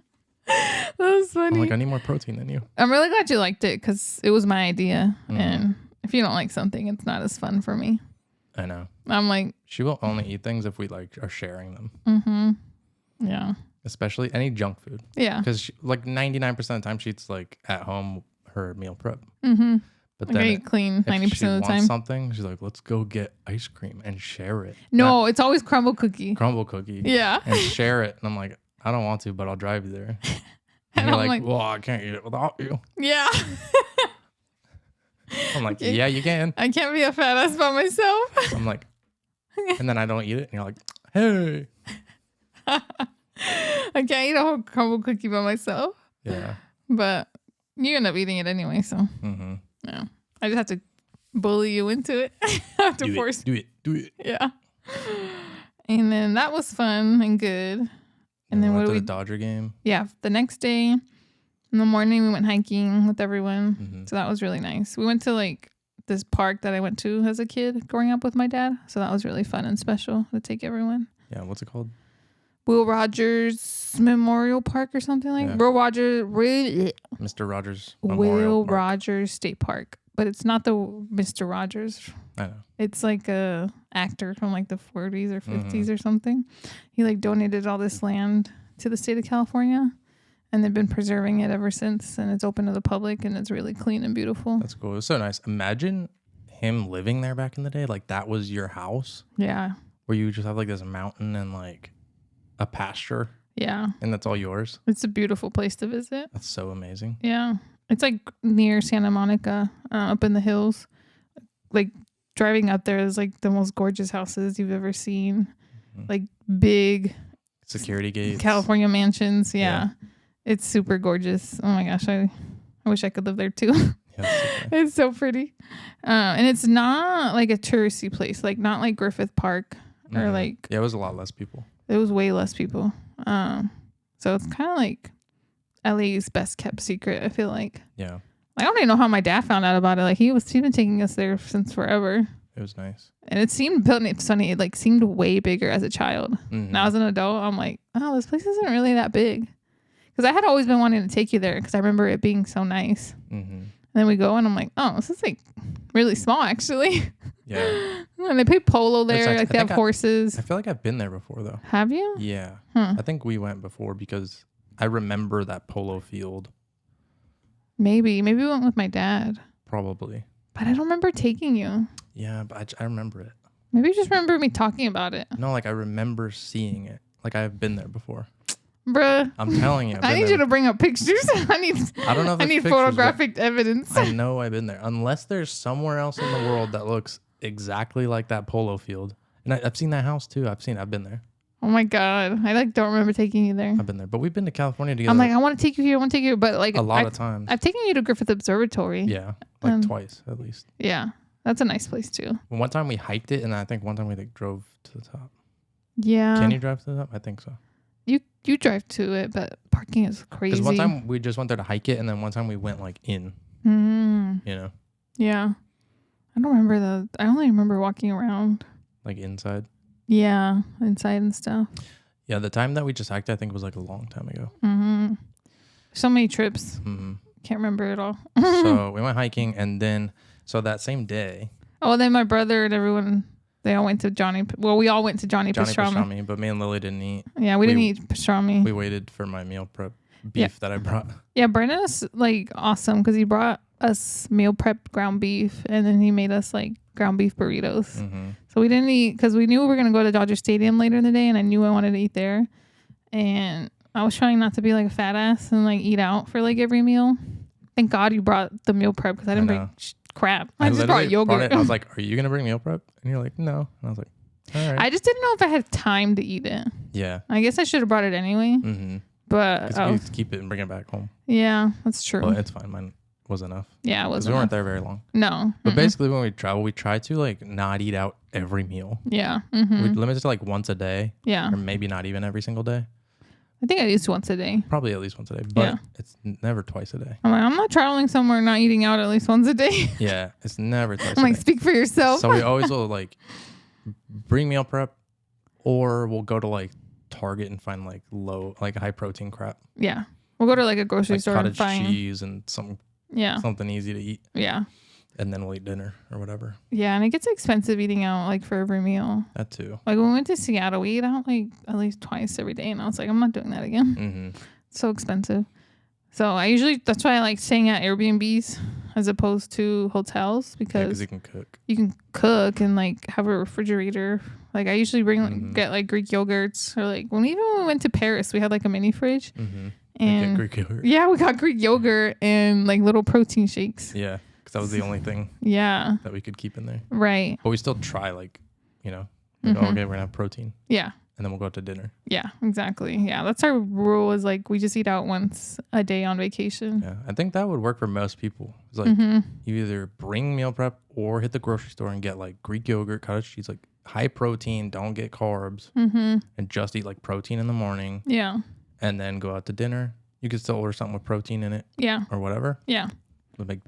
Speaker 2: That was funny.
Speaker 1: I'm like, I need more protein than you.
Speaker 2: I'm really glad you liked it because it was my idea. And if you don't like something, it's not as fun for me.
Speaker 1: I know.
Speaker 2: I'm like,
Speaker 1: she will only eat things if we like are sharing them.
Speaker 2: Mm-hmm. Yeah.
Speaker 1: Especially any junk food.
Speaker 2: Yeah.
Speaker 1: Because like 99% of the time she eats like at home her meal prep.
Speaker 2: Mm-hmm.
Speaker 1: But
Speaker 2: then very clean 90% of the time.
Speaker 1: Something, she's like, let's go get ice cream and share it.
Speaker 2: No, it's always crumble cookie.
Speaker 1: Crumble cookie.
Speaker 2: Yeah.
Speaker 1: And share it. And I'm like, I don't want to, but I'll drive you there. And you're like, well, I can't eat it without you.
Speaker 2: Yeah.
Speaker 1: I'm like, yeah, you can.
Speaker 2: I can't be a fat ass by myself.
Speaker 1: I'm like, and then I don't eat it. And you're like, hey.
Speaker 2: I can't eat a whole crumble cookie by myself.
Speaker 1: Yeah.
Speaker 2: But you end up eating it anyway, so. Yeah. I just have to bully you into it. I have to force.
Speaker 1: Do it.
Speaker 2: Yeah. And then that was fun and good. And then
Speaker 1: what did we? The Dodger game.
Speaker 2: Yeah. The next day in the morning, we went hiking with everyone. So that was really nice. We went to like this park that I went to as a kid growing up with my dad. So that was really fun and special to take everyone.
Speaker 1: Yeah. What's it called?
Speaker 2: Will Rogers Memorial Park or something like that.
Speaker 1: Mr. Rogers Memorial
Speaker 2: Will Rogers State Park. But it's not the Mr. Rogers.
Speaker 1: I know.
Speaker 2: It's like a actor from like the 40s or 50s or something. He like donated all this land to the state of California. And they've been preserving it ever since. And it's open to the public and it's really clean and beautiful.
Speaker 1: That's cool. It was so nice. Imagine him living there back in the day. Like that was your house.
Speaker 2: Yeah.
Speaker 1: Where you just have like this mountain and like a pasture.
Speaker 2: Yeah.
Speaker 1: And that's all yours.
Speaker 2: It's a beautiful place to visit.
Speaker 1: That's so amazing.
Speaker 2: Yeah. It's like near Santa Monica, up in the hills. Like driving up there is like the most gorgeous houses you've ever seen. Like big
Speaker 1: security gates.
Speaker 2: California mansions. Yeah. It's super gorgeous. Oh my gosh. I wish I could live there too. It's so pretty. And it's not like a touristy place, like not like Griffith Park or like.
Speaker 1: Yeah, it was a lot less people.
Speaker 2: It was way less people. So it's kind of like LA's best kept secret, I feel like.
Speaker 1: Yeah.
Speaker 2: I don't even know how my dad found out about it. Like he's been taking us there since forever.
Speaker 1: It was nice.
Speaker 2: And it seemed funny. It like seemed way bigger as a child. Now as an adult, I'm like, oh, this place isn't really that big. Because I had always been wanting to take you there because I remember it being so nice. And then we go and I'm like, oh, this is like really small actually.
Speaker 1: Yeah.
Speaker 2: And they play polo there. Like they have horses.
Speaker 1: I feel like I've been there before though.
Speaker 2: Have you?
Speaker 1: Yeah. I think we went before because I remember that polo field.
Speaker 2: Maybe we went with my dad.
Speaker 1: Probably.
Speaker 2: But I don't remember taking you.
Speaker 1: Yeah, but I remember it.
Speaker 2: Maybe you just remember me talking about it.
Speaker 1: No, like I remember seeing it. Like I've been there before.
Speaker 2: Bruh.
Speaker 1: I'm telling you.
Speaker 2: I need you to bring up pictures. I don't know if I need photographic evidence.
Speaker 1: I know I've been there. Unless there's somewhere else in the world that looks exactly like that polo field. And I've seen that house too. I've been there.
Speaker 2: Oh my God. I like don't remember taking you there.
Speaker 1: I've been there. But we've been to California together.
Speaker 2: I'm like, I want to take you here. I want to take you here. But like
Speaker 1: a lot of times.
Speaker 2: I've taken you to Griffith Observatory.
Speaker 1: Yeah. Like twice at least.
Speaker 2: Yeah. That's a nice place too.
Speaker 1: One time we hiked it and I think one time we like drove to the top.
Speaker 2: Yeah.
Speaker 1: Can you drive to the top? I think so.
Speaker 2: You drive to it, but parking is crazy.
Speaker 1: Because one time we just went there to hike it and then one time we went like in. You know?
Speaker 2: Yeah. I don't remember that. I only remember walking around.
Speaker 1: Like inside?
Speaker 2: Yeah. Inside and stuff.
Speaker 1: Yeah. The time that we just hiked, I think was like a long time ago.
Speaker 2: So many trips. Can't remember it all.
Speaker 1: So we went hiking and then, so that same day.
Speaker 2: Oh, then my brother and everyone, they all went to Johnny. Well, we all went to Johnny Pastrami.
Speaker 1: But me and Lily didn't eat.
Speaker 2: Yeah, we didn't eat pastrami.
Speaker 1: We waited for my meal prep beef that I brought.
Speaker 2: Yeah, Brendan is like awesome because he brought us meal prep ground beef and then he made us like ground beef burritos. So we didn't eat because we knew we were going to go to Dodger Stadium later in the day and I knew I wanted to eat there. And I was trying not to be like a fat ass and like eat out for like every meal. Thank God you brought the meal prep because I didn't bring crap. I just brought yogurt.
Speaker 1: I was like, are you going to bring meal prep? And you're like, no. And I was like, all right.
Speaker 2: I just didn't know if I had time to eat it.
Speaker 1: Yeah.
Speaker 2: I guess I should have brought it anyway. But
Speaker 1: you keep it and bring it back home.
Speaker 2: Yeah, that's true.
Speaker 1: Well, it's fine. Mine was enough.
Speaker 2: Yeah, it was.
Speaker 1: We weren't there very long.
Speaker 2: No.
Speaker 1: But basically when we travel, we try to like not eat out every meal.
Speaker 2: Yeah.
Speaker 1: We limit it to like once a day.
Speaker 2: Yeah.
Speaker 1: Or maybe not even every single day.
Speaker 2: I think at least once a day.
Speaker 1: Probably at least once a day, but it's never twice a day.
Speaker 2: I'm like, I'm not traveling somewhere not eating out at least once a day.
Speaker 1: Yeah, it's never twice
Speaker 2: I'm
Speaker 1: a
Speaker 2: like,
Speaker 1: day.
Speaker 2: speak for yourself.
Speaker 1: So we always will like bring meal prep, or we'll go to like Target and find like high protein crap.
Speaker 2: Yeah. We'll go to like a grocery store and
Speaker 1: cottage
Speaker 2: find
Speaker 1: cheese and something easy to eat.
Speaker 2: Yeah.
Speaker 1: And then we'll eat dinner or whatever.
Speaker 2: Yeah, and it gets expensive eating out like for every meal.
Speaker 1: That too.
Speaker 2: Like when we went to Seattle, we ate out like at least twice every day, and I was like, I'm not doing that again.
Speaker 1: Mm-hmm.
Speaker 2: It's so expensive. So that's why I like staying at Airbnbs as opposed to hotels, because
Speaker 1: you can cook.
Speaker 2: You can cook and like have a refrigerator. Like I usually get like Greek yogurts, or like when we went to Paris, we had like a mini fridge.
Speaker 1: Mm-hmm.
Speaker 2: And
Speaker 1: Greek yogurt.
Speaker 2: Yeah, we got Greek yogurt and like little protein shakes.
Speaker 1: Yeah, because that was the only thing.
Speaker 2: Yeah.
Speaker 1: That we could keep in there.
Speaker 2: Right.
Speaker 1: But we still try okay, we're gonna have protein.
Speaker 2: Yeah.
Speaker 1: And then we'll go out to dinner.
Speaker 2: Yeah, exactly. Yeah, that's our rule, is like we just eat out once a day on vacation.
Speaker 1: Yeah, I think that would work for most people. It's like you either bring meal prep or hit the grocery store and get like Greek yogurt, cottage cheese, like high protein, don't get carbs, and just eat like protein in the morning.
Speaker 2: Yeah.
Speaker 1: And then go out to dinner. You could still order something with protein in it.
Speaker 2: Yeah.
Speaker 1: Or whatever.
Speaker 2: Yeah.
Speaker 1: But make,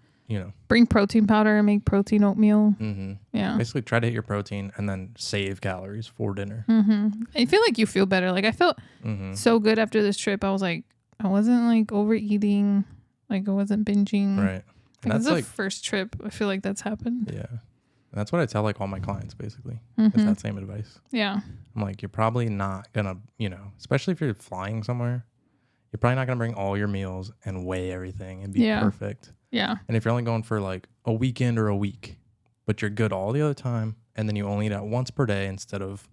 Speaker 2: bring protein powder and make protein oatmeal.
Speaker 1: Mm-hmm.
Speaker 2: Yeah.
Speaker 1: Basically try to hit your protein and then save calories for dinner.
Speaker 2: I feel like you feel better. Like I felt so good after this trip. I was like, I wasn't like overeating. Like I wasn't binging.
Speaker 1: Right. And
Speaker 2: that's
Speaker 1: that's
Speaker 2: the
Speaker 1: like
Speaker 2: first trip I feel like that's happened.
Speaker 1: Yeah. And that's what I tell like all my clients basically. It's that same advice.
Speaker 2: Yeah.
Speaker 1: I'm like, you're probably not gonna, especially if you're flying somewhere, you're probably not gonna bring all your meals and weigh everything and be perfect.
Speaker 2: Yeah.
Speaker 1: And if you're only going for like a weekend or a week, but you're good all the other time, and then you only eat out once per day instead of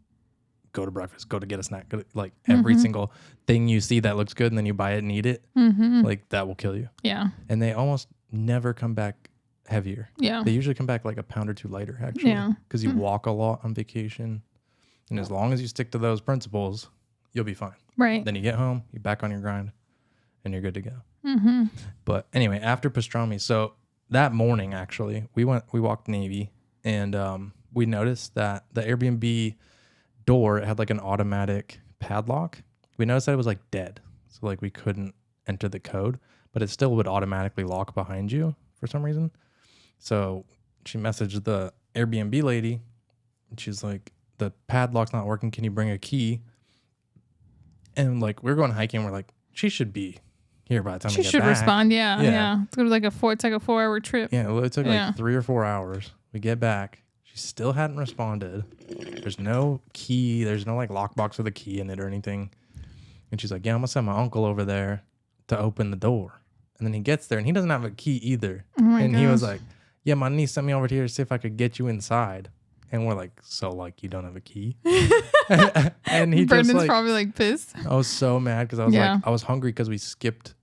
Speaker 1: go to breakfast, go to get a snack, like every single thing you see that looks good and then you buy it and eat it, like that will kill you.
Speaker 2: Yeah.
Speaker 1: And they almost never come back heavier.
Speaker 2: Yeah.
Speaker 1: They usually come back like a pound or two lighter, actually.
Speaker 2: Yeah.
Speaker 1: Because you walk a lot on vacation. And as long as you stick to those principles, you'll be fine.
Speaker 2: Right.
Speaker 1: Then you get home, you're back on your grind, and you're good to go. But anyway, after pastrami, so that morning, actually, we walked Navy, and we noticed that the Airbnb door, it had like an automatic padlock. We noticed that it was like dead. So like we couldn't enter the code, but it still would automatically lock behind you for some reason. So she messaged the Airbnb lady, and she's like, the padlock's not working. Can you bring a key? And like, we're going hiking. We're like, she should be here by the time we get back.
Speaker 2: She should respond. Yeah. It's like a 4-hour trip.
Speaker 1: Yeah. Well, it took like 3 or 4 hours. We get back. She still hadn't responded. There's no key. There's no like lockbox with a key in it or anything. And she's like, yeah, I'm gonna send my uncle over there to open the door. And then he gets there and he doesn't have a key either.
Speaker 2: Oh my
Speaker 1: and
Speaker 2: gosh.
Speaker 1: he was like, yeah, my niece sent me over here to see if I could get you inside. And we're like, so like you don't have a key? And he
Speaker 2: Brendan's
Speaker 1: just like,
Speaker 2: probably like pissed.
Speaker 1: I was so mad because I was like, I was hungry because we skipped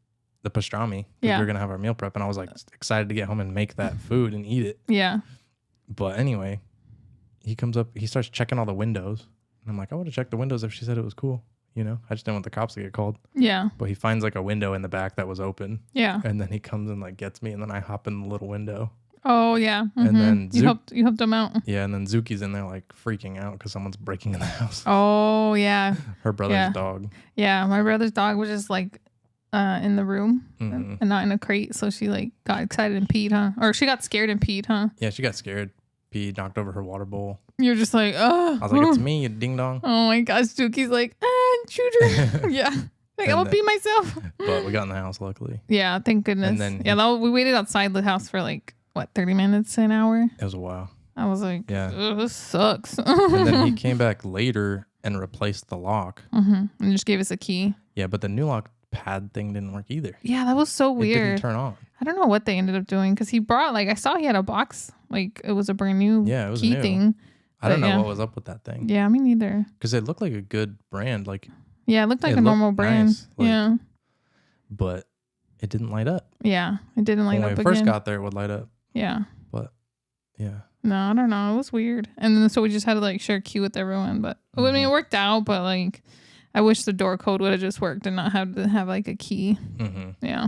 Speaker 1: the pastrami. We were gonna have our meal prep, and I was like excited to get home and make that food and eat it.
Speaker 2: Yeah.
Speaker 1: But anyway, he comes up, he starts checking all the windows. And I'm like, I would have checked the windows if she said it was cool. I just didn't want the cops to get called.
Speaker 2: Yeah.
Speaker 1: But he finds like a window in the back that was open.
Speaker 2: Yeah.
Speaker 1: And then he comes and like gets me, and then I hop in the little window.
Speaker 2: Oh yeah.
Speaker 1: And then
Speaker 2: you helped him out.
Speaker 1: Yeah, and then Zuki's in there like freaking out because someone's breaking in the house.
Speaker 2: Oh yeah.
Speaker 1: Her brother's dog.
Speaker 2: Yeah, my brother's dog was just like in the room and not in a crate, so she like got excited and peed, huh? Or she got scared and peed, huh?
Speaker 1: Yeah, she got scared, peed, knocked over her water bowl.
Speaker 2: You're just like, oh.
Speaker 1: I was like, it's me, you ding dong.
Speaker 2: Oh my gosh, Zuki's like, intruder. Yeah. Like, I will be myself.
Speaker 1: But we got in the house, luckily.
Speaker 2: Yeah, thank goodness.
Speaker 1: And then
Speaker 2: we waited outside the house for like, 30 minutes to an hour?
Speaker 1: It was a while.
Speaker 2: I was like,
Speaker 1: yeah,
Speaker 2: this sucks.
Speaker 1: And then he came back later and replaced the lock.
Speaker 2: And just gave us a key.
Speaker 1: Yeah, but the new lock pad thing didn't work either.
Speaker 2: Yeah, that was so weird.
Speaker 1: It didn't turn on.
Speaker 2: I don't know what they ended up doing because he brought, like, I saw he had a box. Like, it was a brand new key thing.
Speaker 1: I don't know what was up with that thing.
Speaker 2: Yeah, me neither.
Speaker 1: Because it looked like a good brand. Like,
Speaker 2: yeah, it looked like a normal brand.
Speaker 1: Nice,
Speaker 2: yeah.
Speaker 1: But it didn't light up.
Speaker 2: Yeah, it didn't light up
Speaker 1: when we first got there, it would light up.
Speaker 2: Yeah.
Speaker 1: But, yeah.
Speaker 2: No, I don't know. It was weird. And then so we just had to, like, share a queue with everyone. But, I mean, it worked out. But, like, I wish the door code would have just worked and not have to have, like, a key. Yeah.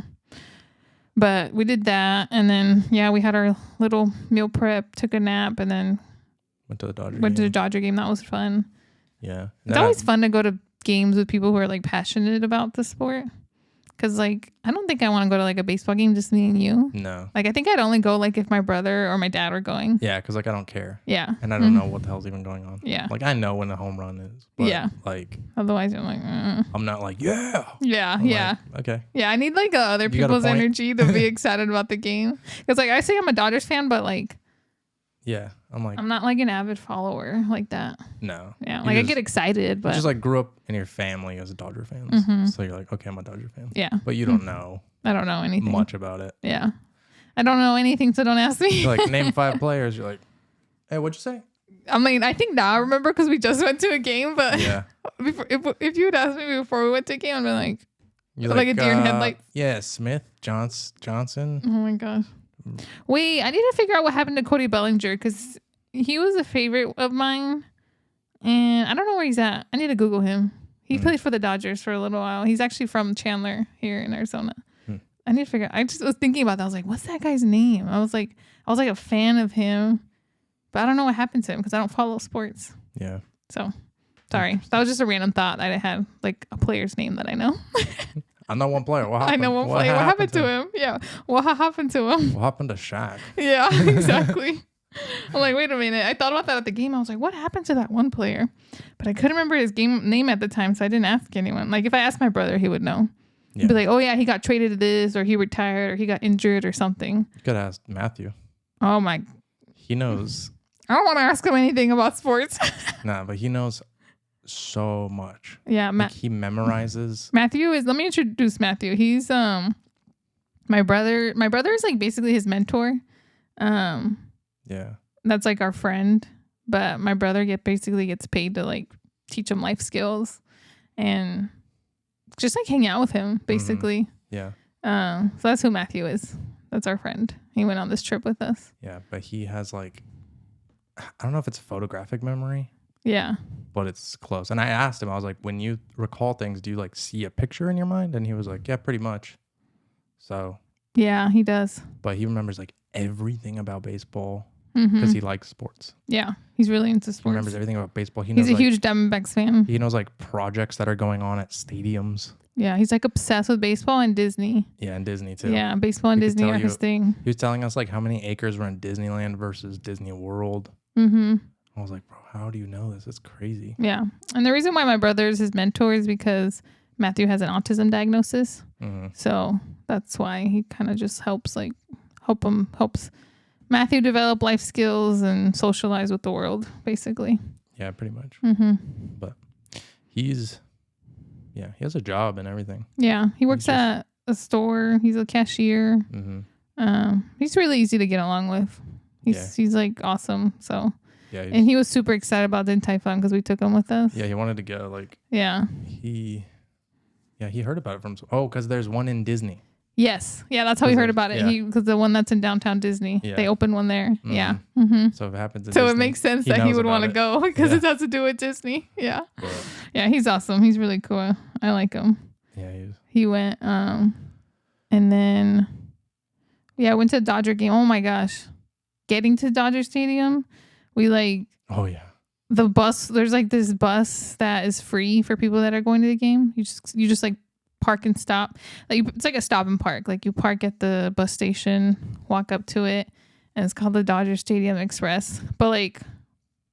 Speaker 2: But we did that. And then, we had our little meal prep, took a nap, and then
Speaker 1: went to the Dodger
Speaker 2: game. That was fun.
Speaker 1: Yeah.
Speaker 2: It's always fun to go to games with people who are like passionate about the sport. Because like I don't think I want to go to like a baseball game just me and you.
Speaker 1: No.
Speaker 2: Like I think I'd only go like if my brother or my dad were going.
Speaker 1: Yeah, because like I don't care.
Speaker 2: Yeah.
Speaker 1: And I don't know what the hell's even going on.
Speaker 2: Yeah.
Speaker 1: Like I know when a home run is. But
Speaker 2: Yeah.
Speaker 1: like
Speaker 2: Otherwise I'm like,
Speaker 1: I'm not like, yeah.
Speaker 2: Yeah.
Speaker 1: I'm
Speaker 2: Yeah.
Speaker 1: like, okay.
Speaker 2: Yeah. I need like other
Speaker 1: You got a
Speaker 2: people's
Speaker 1: point.
Speaker 2: energy to be excited about the game. Because like I say I'm a Dodgers fan, but like
Speaker 1: Yeah. I'm like,
Speaker 2: I'm not like an avid follower like that.
Speaker 1: no.
Speaker 2: Yeah.
Speaker 1: You
Speaker 2: Like I
Speaker 1: just-
Speaker 2: get excited,
Speaker 1: You
Speaker 2: but
Speaker 1: just like grew up in your family as a Dodger fans.
Speaker 2: Mhm.
Speaker 1: So you're like, okay, I'm a Dodger fan.
Speaker 2: yeah.
Speaker 1: But you don't know
Speaker 2: I don't know anything.
Speaker 1: much about it.
Speaker 2: Yeah. I don't know anything, so don't ask me.
Speaker 1: You're like, name 5 players. You're like, hey, what'd you say?
Speaker 2: I mean, I think now I remember because we just went to a game, but
Speaker 1: Yeah.
Speaker 2: before, if you had asked me before we went to a game, I'd be like,
Speaker 1: You're
Speaker 2: Like a deer in headlights?
Speaker 1: Yeah, Smith, Johnson.
Speaker 2: oh my gosh. Wait, I need to figure out what happened to Cody Bellinger because he was a favorite of mine. And I don't know where he's at. I need to Google him. He played for the Dodgers for a little while. He's actually from Chandler here in Arizona. I need to figure out. I just was thinking about that. I was like, what's that guy's name? I was like a fan of him, but I don't know what happened to him because I don't follow sports.
Speaker 1: Yeah.
Speaker 2: So sorry. That was just a random thought that I had, like a player's name that I know.
Speaker 1: I know one player. What
Speaker 2: I
Speaker 1: happened?
Speaker 2: know one player. What happened to him? Yeah. What happened to him?
Speaker 1: What happened to Shaq?
Speaker 2: Yeah, exactly. I'm like, wait a minute. I thought about that at the game. I was like, what happened to that one player? But I couldn't remember his game name at the time, so I didn't ask anyone. Like if I asked my brother, he would know.
Speaker 1: Yeah.
Speaker 2: He'd be like, oh yeah, he got traded to this, or he retired, or he got injured, or something.
Speaker 1: You could ask Matthew.
Speaker 2: Oh my!
Speaker 1: He knows.
Speaker 2: I don't want to ask him anything about sports.
Speaker 1: Nah, but he knows so much.
Speaker 2: Yeah,
Speaker 1: Like he memorizes.
Speaker 2: Matthew is. Let me introduce Matthew. He's my brother. My brother is like basically his mentor.
Speaker 1: Yeah.
Speaker 2: That's like our friend, but my brother basically gets paid to like teach him life skills and just like hang out with him basically.
Speaker 1: Yeah.
Speaker 2: So that's who Matthew is. That's our friend. He went on this trip with us.
Speaker 1: Yeah. But he has like, I don't know if it's photographic memory,
Speaker 2: Yeah.
Speaker 1: but it's close. And I asked him, I was like, when you recall things, do you like see a picture in your mind? And he was like, yeah, pretty much. So,
Speaker 2: Yeah, he does.
Speaker 1: but he remembers like everything about baseball
Speaker 2: Mhm.
Speaker 1: because he likes sports.
Speaker 2: Yeah, he's really into
Speaker 1: He
Speaker 2: sports.
Speaker 1: remembers everything about baseball. He knows
Speaker 2: He's a
Speaker 1: like,
Speaker 2: huge Diamondbacks fan.
Speaker 1: he knows like projects that are going on at stadiums.
Speaker 2: Yeah, he's like obsessed with baseball and Disney.
Speaker 1: Yeah, and Disney too.
Speaker 2: Yeah, baseball and
Speaker 1: He could
Speaker 2: Disney
Speaker 1: tell
Speaker 2: are
Speaker 1: you-
Speaker 2: his thing.
Speaker 1: He was telling us like how many acres were in Disneyland versus Disney World.
Speaker 2: Mm-hmm.
Speaker 1: I was like, bro, how do you know this? It's crazy.
Speaker 2: Yeah, and the reason why my brother is his mentor is because Matthew has an autism diagnosis.
Speaker 1: Mm-hmm.
Speaker 2: So that's why he kind of just helps helps Matthew develop life skills and socialize with the world, basically.
Speaker 1: Yeah, pretty much.
Speaker 2: Mm-hmm.
Speaker 1: But he has a job and everything.
Speaker 2: Yeah, he works
Speaker 1: just-
Speaker 2: at a store. He's a cashier.
Speaker 1: Mm-hmm.
Speaker 2: He's really easy to get along with. He's like awesome. So,
Speaker 1: Yeah,
Speaker 2: and he was super excited about Din Tai Fung because we took him with us.
Speaker 1: he wanted to go. Like
Speaker 2: Yeah.
Speaker 1: he heard about it from. Because there's one in Disney.
Speaker 2: Yes. Yeah, that's how we
Speaker 1: Was
Speaker 2: heard
Speaker 1: it?
Speaker 2: about it.
Speaker 1: Yeah.
Speaker 2: Because the one that's in downtown Disney,
Speaker 1: Yeah.
Speaker 2: they opened one there.
Speaker 1: Mhm.
Speaker 2: Yeah. Mm-hmm.
Speaker 1: So if it happens, in
Speaker 2: So it
Speaker 1: Disney,
Speaker 2: makes sense that he
Speaker 1: knows
Speaker 2: would want to
Speaker 1: about
Speaker 2: go because
Speaker 1: Yeah.
Speaker 2: it has to do with Disney. Yeah.
Speaker 1: But,
Speaker 2: Yeah, he's awesome. He's really cool. I like him.
Speaker 1: yeah, he was.
Speaker 2: He went, and then, I went to the Dodger game. Oh my gosh. Getting to Dodger Stadium, we like,
Speaker 1: Oh yeah.
Speaker 2: the bus, there's like this bus that is free for people that are going to the game. You just like park and stop. Like it's like a stop and park. Like you park at the bus station, walk up to it, and it's called the Dodger Stadium Express. But like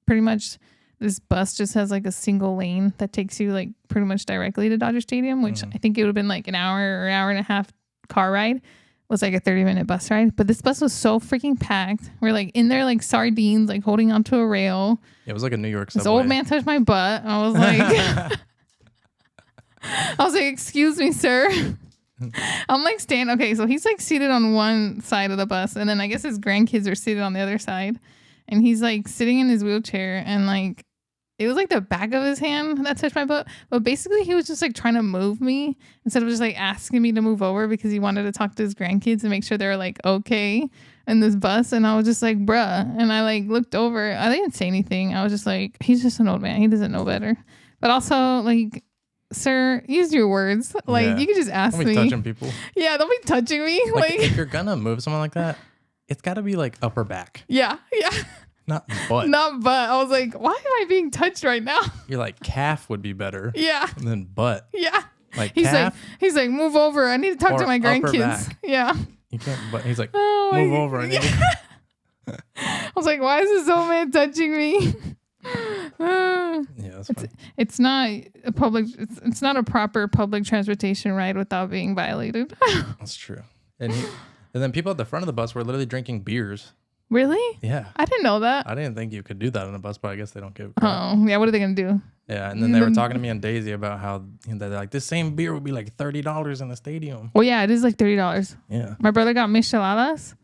Speaker 2: pretty much this bus just has like a single lane that takes you like pretty much directly to Dodger Stadium, which I think it would have been like an hour or hour and a half car ride. Was like a 30-minute bus ride. But this bus was so freaking packed. We're like in there like sardines, like holding onto a rail.
Speaker 1: It was like a New York
Speaker 2: This
Speaker 1: subway.
Speaker 2: old man touched my butt. I was like, excuse me, sir. I'm like standing. Okay, so he's like seated on one side of the bus, and then I guess his grandkids are seated on the other side, and he's like sitting in his wheelchair, and like it was like the back of his hand that touched my butt. But basically, he was just like trying to move me instead of just like asking me to move over because he wanted to talk to his grandkids and make sure they're like okay in this bus. And I was just like, bruh. And I like looked over. I didn't say anything. I was just like, he's just an old man. He doesn't know better. But also, like, sir, use your words. Like,
Speaker 1: Yeah.
Speaker 2: you could just ask
Speaker 1: Don't be
Speaker 2: me.
Speaker 1: touching people.
Speaker 2: Yeah, don't be touching me.
Speaker 1: Like
Speaker 2: Like,
Speaker 1: if you're gonna move someone like that, it's got to be like upper back.
Speaker 2: yeah.
Speaker 1: Not butt.
Speaker 2: Not butt. I was like, why am I being touched right now?
Speaker 1: You're like, calf would be better.
Speaker 2: Yeah.
Speaker 1: And then butt.
Speaker 2: Yeah.
Speaker 1: Like
Speaker 2: He's
Speaker 1: calf.
Speaker 2: he's like, move over. I need to talk to my
Speaker 1: or upper
Speaker 2: grandkids.
Speaker 1: back.
Speaker 2: Yeah.
Speaker 1: You can't, but he's like,
Speaker 2: Oh my
Speaker 1: move
Speaker 2: God.
Speaker 1: over. I need
Speaker 2: I was like, why is this old man touching me?
Speaker 1: Yeah, that's fine.
Speaker 2: It's not a public. It's not a proper public transportation ride without being violated.
Speaker 1: That's true. And then people at the front of the bus were literally drinking beers.
Speaker 2: Really?
Speaker 1: Yeah.
Speaker 2: I didn't know that.
Speaker 1: I didn't think you could do that on a bus, but I guess they don't give a crap.
Speaker 2: Oh, yeah. What are they gonna do?
Speaker 1: Yeah, and then they were talking to me and Daisy about how they're like, this same beer would be like $30 in the stadium.
Speaker 2: Well, yeah, it is like $30.
Speaker 1: Yeah.
Speaker 2: My brother got micheladas,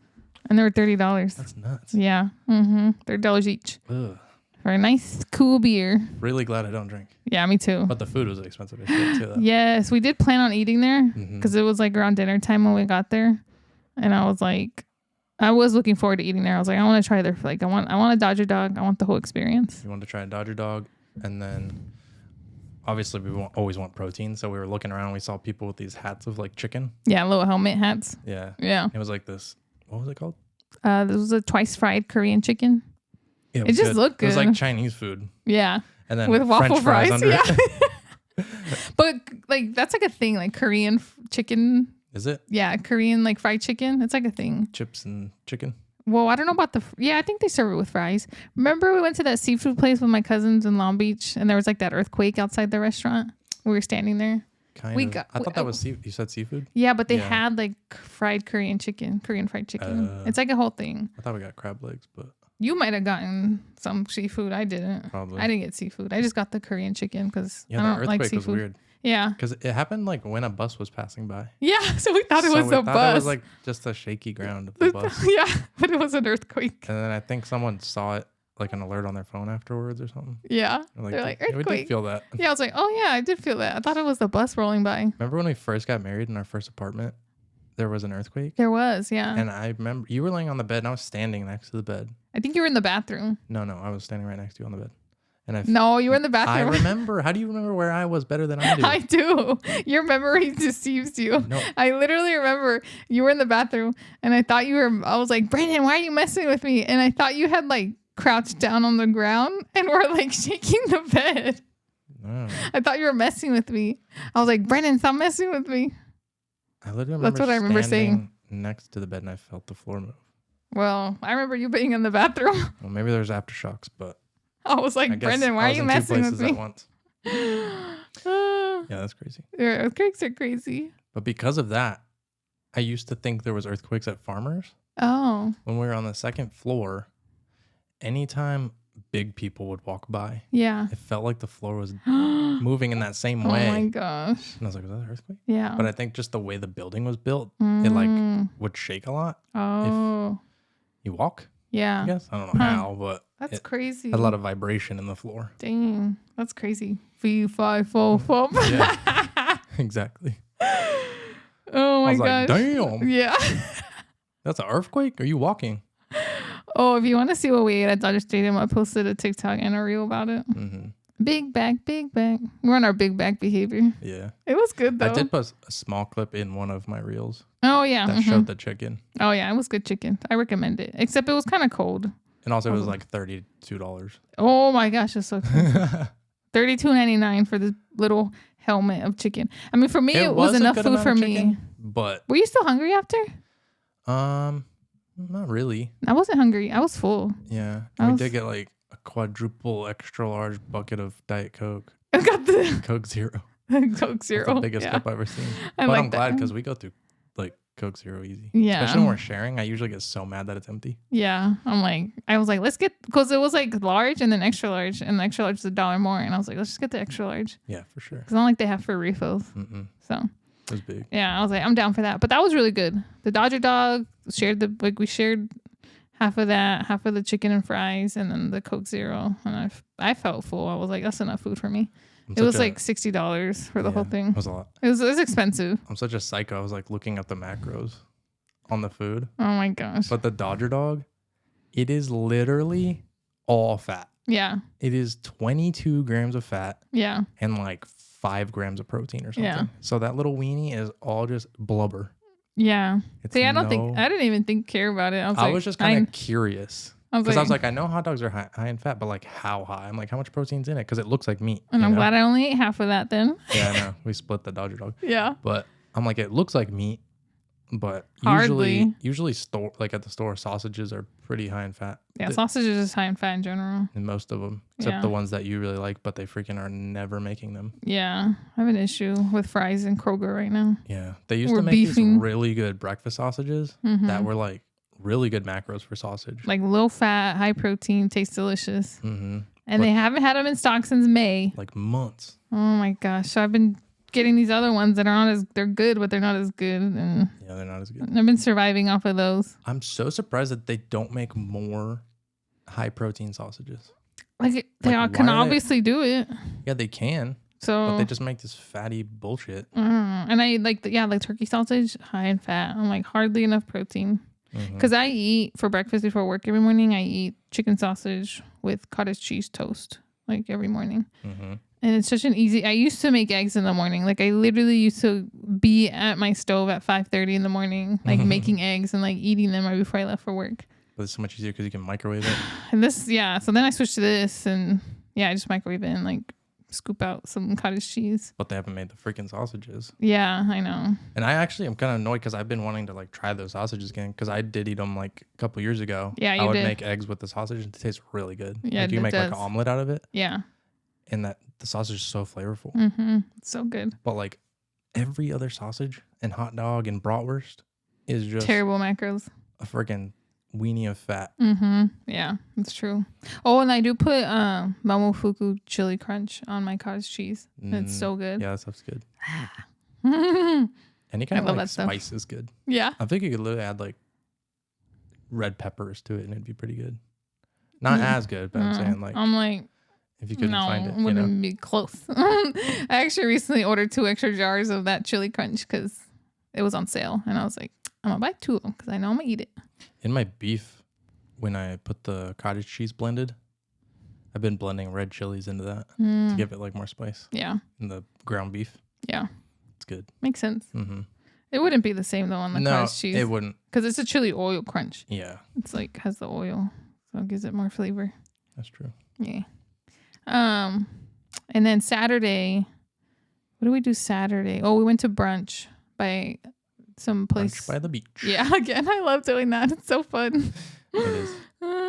Speaker 2: and they were $30.
Speaker 1: That's nuts.
Speaker 2: Yeah. $30 each
Speaker 1: Ugh.
Speaker 2: for a nice, cool beer.
Speaker 1: Really glad I don't drink.
Speaker 2: Yeah, me too.
Speaker 1: But the food was expensive as shit too. Though.
Speaker 2: Yes, we did plan on eating there
Speaker 1: Mhm.
Speaker 2: because it was like around dinner time when we got there, and I was like, I was looking forward to eating there. I was like, I want to try their like, I want a Dodger dog. I want the whole experience.
Speaker 1: We wanted to try a Dodger dog, and then obviously we always want protein, so we were looking around and we saw people with these hats of like chicken.
Speaker 2: Yeah, little helmet hats.
Speaker 1: Yeah.
Speaker 2: Yeah.
Speaker 1: It was like this. What was it called?
Speaker 2: This was a twice fried Korean chicken.
Speaker 1: Yeah,
Speaker 2: It just
Speaker 1: good.
Speaker 2: looked
Speaker 1: It was
Speaker 2: good.
Speaker 1: like Chinese food,
Speaker 2: Yeah.
Speaker 1: and then
Speaker 2: With waffle
Speaker 1: French fries under
Speaker 2: yeah.
Speaker 1: it.
Speaker 2: But like that's like a thing, like Korean chicken.
Speaker 1: Is it
Speaker 2: Yeah, Korean like fried chicken. It's like a thing.
Speaker 1: chips and chicken?
Speaker 2: Well, I don't know about I think they serve it with fries. Remember we went to that seafood place with my cousins in Long Beach, and there was like that earthquake outside the restaurant. We were standing there.
Speaker 1: Kind
Speaker 2: We
Speaker 1: of.
Speaker 2: got-
Speaker 1: I thought that was you said seafood.
Speaker 2: Yeah, but they
Speaker 1: Yeah.
Speaker 2: had like fried Korean fried chicken. It's like a whole thing.
Speaker 1: I thought we got crab legs, but
Speaker 2: You might have gotten some seafood. I didn't.
Speaker 1: probably.
Speaker 2: I didn't get seafood. I just got the Korean chicken because
Speaker 1: Yeah,
Speaker 2: I
Speaker 1: the
Speaker 2: don't like
Speaker 1: earthquake was
Speaker 2: seafood.
Speaker 1: weird
Speaker 2: Yeah.
Speaker 1: because it happened like when a bus was passing by.
Speaker 2: Yeah. So we thought it
Speaker 1: So
Speaker 2: was
Speaker 1: we
Speaker 2: a
Speaker 1: thought
Speaker 2: bus.
Speaker 1: It was like just a shaky ground of the bus.
Speaker 2: Yeah, but it was an earthquake.
Speaker 1: And then I think someone saw it like an alert on their phone afterwards or something.
Speaker 2: Yeah.
Speaker 1: They're
Speaker 2: like,
Speaker 1: "Yeah, we
Speaker 2: earthquake."
Speaker 1: did feel that.
Speaker 2: Yeah, I was like, oh yeah, I did feel that. I thought it was the bus rolling by.
Speaker 1: Remember when we first got married in our first apartment? There was an earthquake.
Speaker 2: There was, yeah.
Speaker 1: And I remember you were laying on the bed and I was standing next to the bed.
Speaker 2: I think you were in the bathroom.
Speaker 1: No, I was standing right next to you on the bed. And
Speaker 2: No, you were in the
Speaker 1: I
Speaker 2: bathroom.
Speaker 1: remember. How do you remember where I was better than I do?
Speaker 2: I do. Your memory deceives you.
Speaker 1: No.
Speaker 2: I literally remember you were in the bathroom and I thought I was like, Brandon, why are you messing with me? And I thought you had like crouched down on the ground and were like shaking the bed.
Speaker 1: No.
Speaker 2: I thought you were messing with me. I was like, Brandon, stop messing with me.
Speaker 1: I literally remember
Speaker 2: That's what I remember
Speaker 1: standing next to the bed and I felt the floor move.
Speaker 2: Well, I remember you being in the bathroom.
Speaker 1: Well, maybe there's aftershocks, but
Speaker 2: I was like,
Speaker 1: I guess
Speaker 2: Brendan,
Speaker 1: I
Speaker 2: why are
Speaker 1: was
Speaker 2: you
Speaker 1: in two
Speaker 2: messing with
Speaker 1: places at
Speaker 2: me?
Speaker 1: once.
Speaker 2: Uh,
Speaker 1: Yeah, that's crazy.
Speaker 2: Earthquakes are crazy.
Speaker 1: But because of that, I used to think there was earthquakes at Farmers.
Speaker 2: Oh,
Speaker 1: When we were on the second floor, anytime big people would walk by,
Speaker 2: yeah.
Speaker 1: it felt like the floor was
Speaker 2: Oh
Speaker 1: moving in that same way.
Speaker 2: my gosh.
Speaker 1: And I was like, was that an earthquake?
Speaker 2: Yeah.
Speaker 1: But I think just the way the building was built, it like
Speaker 2: Mm.
Speaker 1: would shake a lot.
Speaker 2: Oh,
Speaker 1: You walk, I
Speaker 2: yeah.
Speaker 1: guess. I don't know
Speaker 2: Huh.
Speaker 1: how, but
Speaker 2: That's
Speaker 1: it
Speaker 2: crazy.
Speaker 1: had a lot of vibration in the floor.
Speaker 2: Dang, that's crazy. 3, 5, 4, 4.
Speaker 1: Yeah. Exactly.
Speaker 2: Oh
Speaker 1: I
Speaker 2: my
Speaker 1: was like,
Speaker 2: gosh.
Speaker 1: damn,
Speaker 2: Yeah.
Speaker 1: that's an earthquake? Are you walking?
Speaker 2: Oh, if you want to see what we ate at Dodger Stadium, I posted a TikTok and a reel about it.
Speaker 1: Mm-hmm.
Speaker 2: Big back, big back. We're on our big back behavior.
Speaker 1: Yeah.
Speaker 2: It was good though.
Speaker 1: I did post a small clip in one of my reels
Speaker 2: Oh yeah.
Speaker 1: that
Speaker 2: mhm.
Speaker 1: showed the chicken.
Speaker 2: Oh yeah, it was good chicken. I recommend it. Except it was kind of cold.
Speaker 1: And also it was
Speaker 2: Oh.
Speaker 1: like $32.
Speaker 2: Oh my gosh, it's so expensive. $32.99 for this little helmet of chicken. I mean, for me, it was
Speaker 1: a
Speaker 2: enough
Speaker 1: good
Speaker 2: food
Speaker 1: amount
Speaker 2: for
Speaker 1: of
Speaker 2: me.
Speaker 1: chicken, but
Speaker 2: Were you still hungry after?
Speaker 1: not really.
Speaker 2: I wasn't hungry. I was full.
Speaker 1: Yeah.
Speaker 2: I
Speaker 1: We
Speaker 2: was-
Speaker 1: did get like a quadruple extra large bucket of Diet Coke.
Speaker 2: I got the
Speaker 1: Coke Zero.
Speaker 2: Coke
Speaker 1: That's
Speaker 2: Zero.
Speaker 1: the biggest
Speaker 2: yeah.
Speaker 1: cup I've ever seen.
Speaker 2: I
Speaker 1: But
Speaker 2: like
Speaker 1: I'm glad
Speaker 2: that.
Speaker 1: because we go through like Coke Zero easy.
Speaker 2: Yeah.
Speaker 1: Especially when we're sharing. I usually get so mad that it's empty.
Speaker 2: Yeah, I was like, let's get, because it was like large and then extra large, and the extra large is $1 more, and I was like, let's just get the extra large.
Speaker 1: Yeah, for sure.
Speaker 2: It's not like they have free refills.
Speaker 1: Mm-mm.
Speaker 2: So
Speaker 1: It was big.
Speaker 2: yeah, I was like, I'm down for that. But that was really good. The Dodger dog we shared half of that, half of the chicken and fries, and then the Coke Zero, and I felt full. I was like, that's enough food for me. It was like $60 for the whole thing.
Speaker 1: It was a lot.
Speaker 2: It was expensive.
Speaker 1: I'm such a psycho. I was like looking up the macros on the food.
Speaker 2: Oh my gosh.
Speaker 1: But the Dodger dog, it is literally all fat.
Speaker 2: Yeah.
Speaker 1: It is 22 grams of fat
Speaker 2: Yeah.
Speaker 1: and like 5 grams of protein or something.
Speaker 2: Yeah.
Speaker 1: So that little weenie is all just blubber.
Speaker 2: Yeah.
Speaker 1: It's
Speaker 2: See, I didn't even care about it.
Speaker 1: I was just kind of curious. Because I was like, I know hot dogs are high in fat, but like how high? I'm like, how much protein's in it? Because it looks like meat.
Speaker 2: And I'm glad I only ate half of that then.
Speaker 1: Yeah, I know. We split the Dodger dog.
Speaker 2: Yeah.
Speaker 1: But I'm like, it looks like meat, but
Speaker 2: Hardly.
Speaker 1: usually store like at the store, sausages are pretty high in fat.
Speaker 2: Yeah, sausages is high in fat in general.
Speaker 1: And most of them, except the ones that you really like, but they freaking are never making them.
Speaker 2: Yeah, I have an issue with fries in Kroger right now.
Speaker 1: Yeah, they used to make these really good breakfast sausages that were like really good macros for sausage.
Speaker 2: Like low fat, high protein, tastes delicious.
Speaker 1: Mm-hmm.
Speaker 2: And they haven't had them in stock since May.
Speaker 1: Like months.
Speaker 2: Oh my gosh. So I've been getting these other ones that are they're good, but they're not as good. And
Speaker 1: yeah, they're not as good.
Speaker 2: I've been surviving off of those.
Speaker 1: I'm so surprised that they don't make more high protein sausages.
Speaker 2: Like they can obviously do it.
Speaker 1: Yeah, they can.
Speaker 2: So,
Speaker 1: but they just make this fatty bullshit.
Speaker 2: And I like, like turkey sausage, high in fat. I'm like hardly enough protein. Because I eat for breakfast before work every morning. I eat chicken sausage with cottage cheese toast like every morning. And it's such an easy. I used to make eggs in the morning. Like I literally used to be at my stove at 5:30 in the morning, like making eggs and like eating them right before I left for work.
Speaker 1: But it's so much easier because you can microwave it.
Speaker 2: And this, yeah. So then I switched to this, and I just microwave it and like scoop out some cottage cheese.
Speaker 1: But they haven't made the freaking sausages.
Speaker 2: Yeah, I know.
Speaker 1: And I actually am kind of annoyed because I've been wanting to like try those sausages again because I did eat them like a couple years ago.
Speaker 2: Yeah,
Speaker 1: I would make eggs with the sausage and it tastes really good.
Speaker 2: Yeah,
Speaker 1: like you make like an omelet out of it.
Speaker 2: Yeah.
Speaker 1: And that the sausage is so flavorful.
Speaker 2: It's so good.
Speaker 1: But like every other sausage and hot dog and bratwurst is just
Speaker 2: terrible macros.
Speaker 1: A freaking weenie of fat.
Speaker 2: Yeah, it's true. Oh, and I do put Momofuku chili crunch on my cottage cheese. It's so good.
Speaker 1: Yeah, that stuff's good. Any kind of like spice is good.
Speaker 2: Yeah.
Speaker 1: I think you could literally add like red peppers to it and it'd be pretty good. Not as good, but I'm saying if you couldn't find it,
Speaker 2: wouldn't be close. I actually recently ordered 2 extra jars of that chili crunch because it was on sale, and I was like, I'm gonna buy 2 of them because I know I'm gonna eat it.
Speaker 1: In my beef, when I put the cottage cheese blended, I've been blending red chilies into that to give it like more spice.
Speaker 2: Yeah.
Speaker 1: In the ground beef.
Speaker 2: Yeah.
Speaker 1: It's good.
Speaker 2: Makes sense. It wouldn't be the same though on the cottage cheese.
Speaker 1: It wouldn't.
Speaker 2: Because it's a chili oil crunch.
Speaker 1: Yeah.
Speaker 2: It's like has the oil, so it gives it more flavor.
Speaker 1: That's true.
Speaker 2: Yeah. And then Saturday, what do we do Saturday? Oh, we went to brunch by some place.
Speaker 1: Brunch by the beach.
Speaker 2: Yeah, again, I love doing that. It's so fun.
Speaker 1: It is.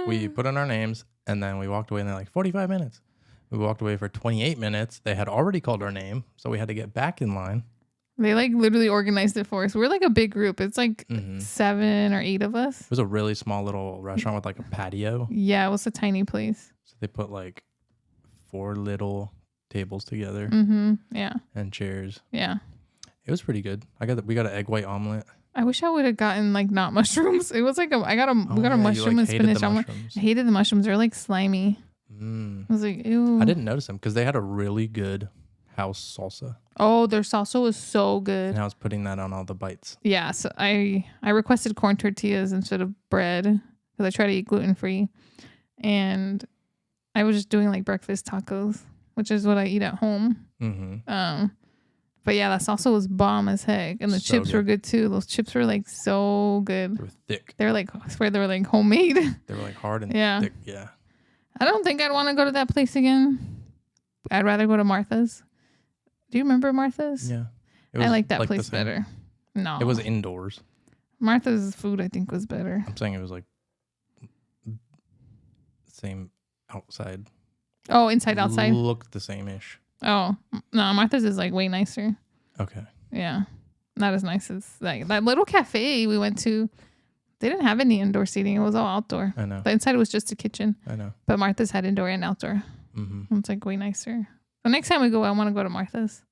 Speaker 1: We put in our names and then we walked away and they're like 45 minutes. We walked away for 28 minutes. They had already called our name, so we had to get back in line.
Speaker 2: They like literally organized it for us. We're like a big group. It's like 7 or 8 of us.
Speaker 1: It was a really small little restaurant with like a patio.
Speaker 2: Yeah, it was a tiny place.
Speaker 1: So they put like 4 little tables together.
Speaker 2: Yeah.
Speaker 1: And chairs.
Speaker 2: Yeah.
Speaker 1: It was pretty good. We got an egg white omelet.
Speaker 2: I wish I would have gotten like not mushrooms. It was like we got a mushroom and spinach omelet. I hated the mushrooms. They're like slimy. I was like, ew.
Speaker 1: I didn't notice them because they had a really good house salsa.
Speaker 2: Oh, their salsa was so good.
Speaker 1: And I was putting that on all the bites.
Speaker 2: Yeah, so I requested corn tortillas instead of bread because I try to eat gluten-free. And I was just doing like breakfast tacos, which is what I eat at home. But yeah, that salsa was bomb as heck. And the chips were good too. Those chips were like so good.
Speaker 1: They were thick.
Speaker 2: They were like, I swear they were like homemade.
Speaker 1: They were like hard and thick. Yeah.
Speaker 2: I don't think I'd want to go to that place again. I'd rather go to Martha's. Do you remember Martha's?
Speaker 1: Yeah.
Speaker 2: I like that place better. No.
Speaker 1: It was indoors.
Speaker 2: Martha's food, I think, was better.
Speaker 1: I'm saying it was like same outside.
Speaker 2: Oh, inside, outside?
Speaker 1: Looked the same-ish.
Speaker 2: Oh, no, Martha's is like way nicer.
Speaker 1: Okay.
Speaker 2: Yeah. Not as nice as like that little cafe we went to. They didn't have any indoor seating. It was all outdoor.
Speaker 1: I know.
Speaker 2: The inside was just a kitchen.
Speaker 1: I know.
Speaker 2: But Martha's had indoor and outdoor. It's like way nicer. The next time we go, I want to go to Martha's.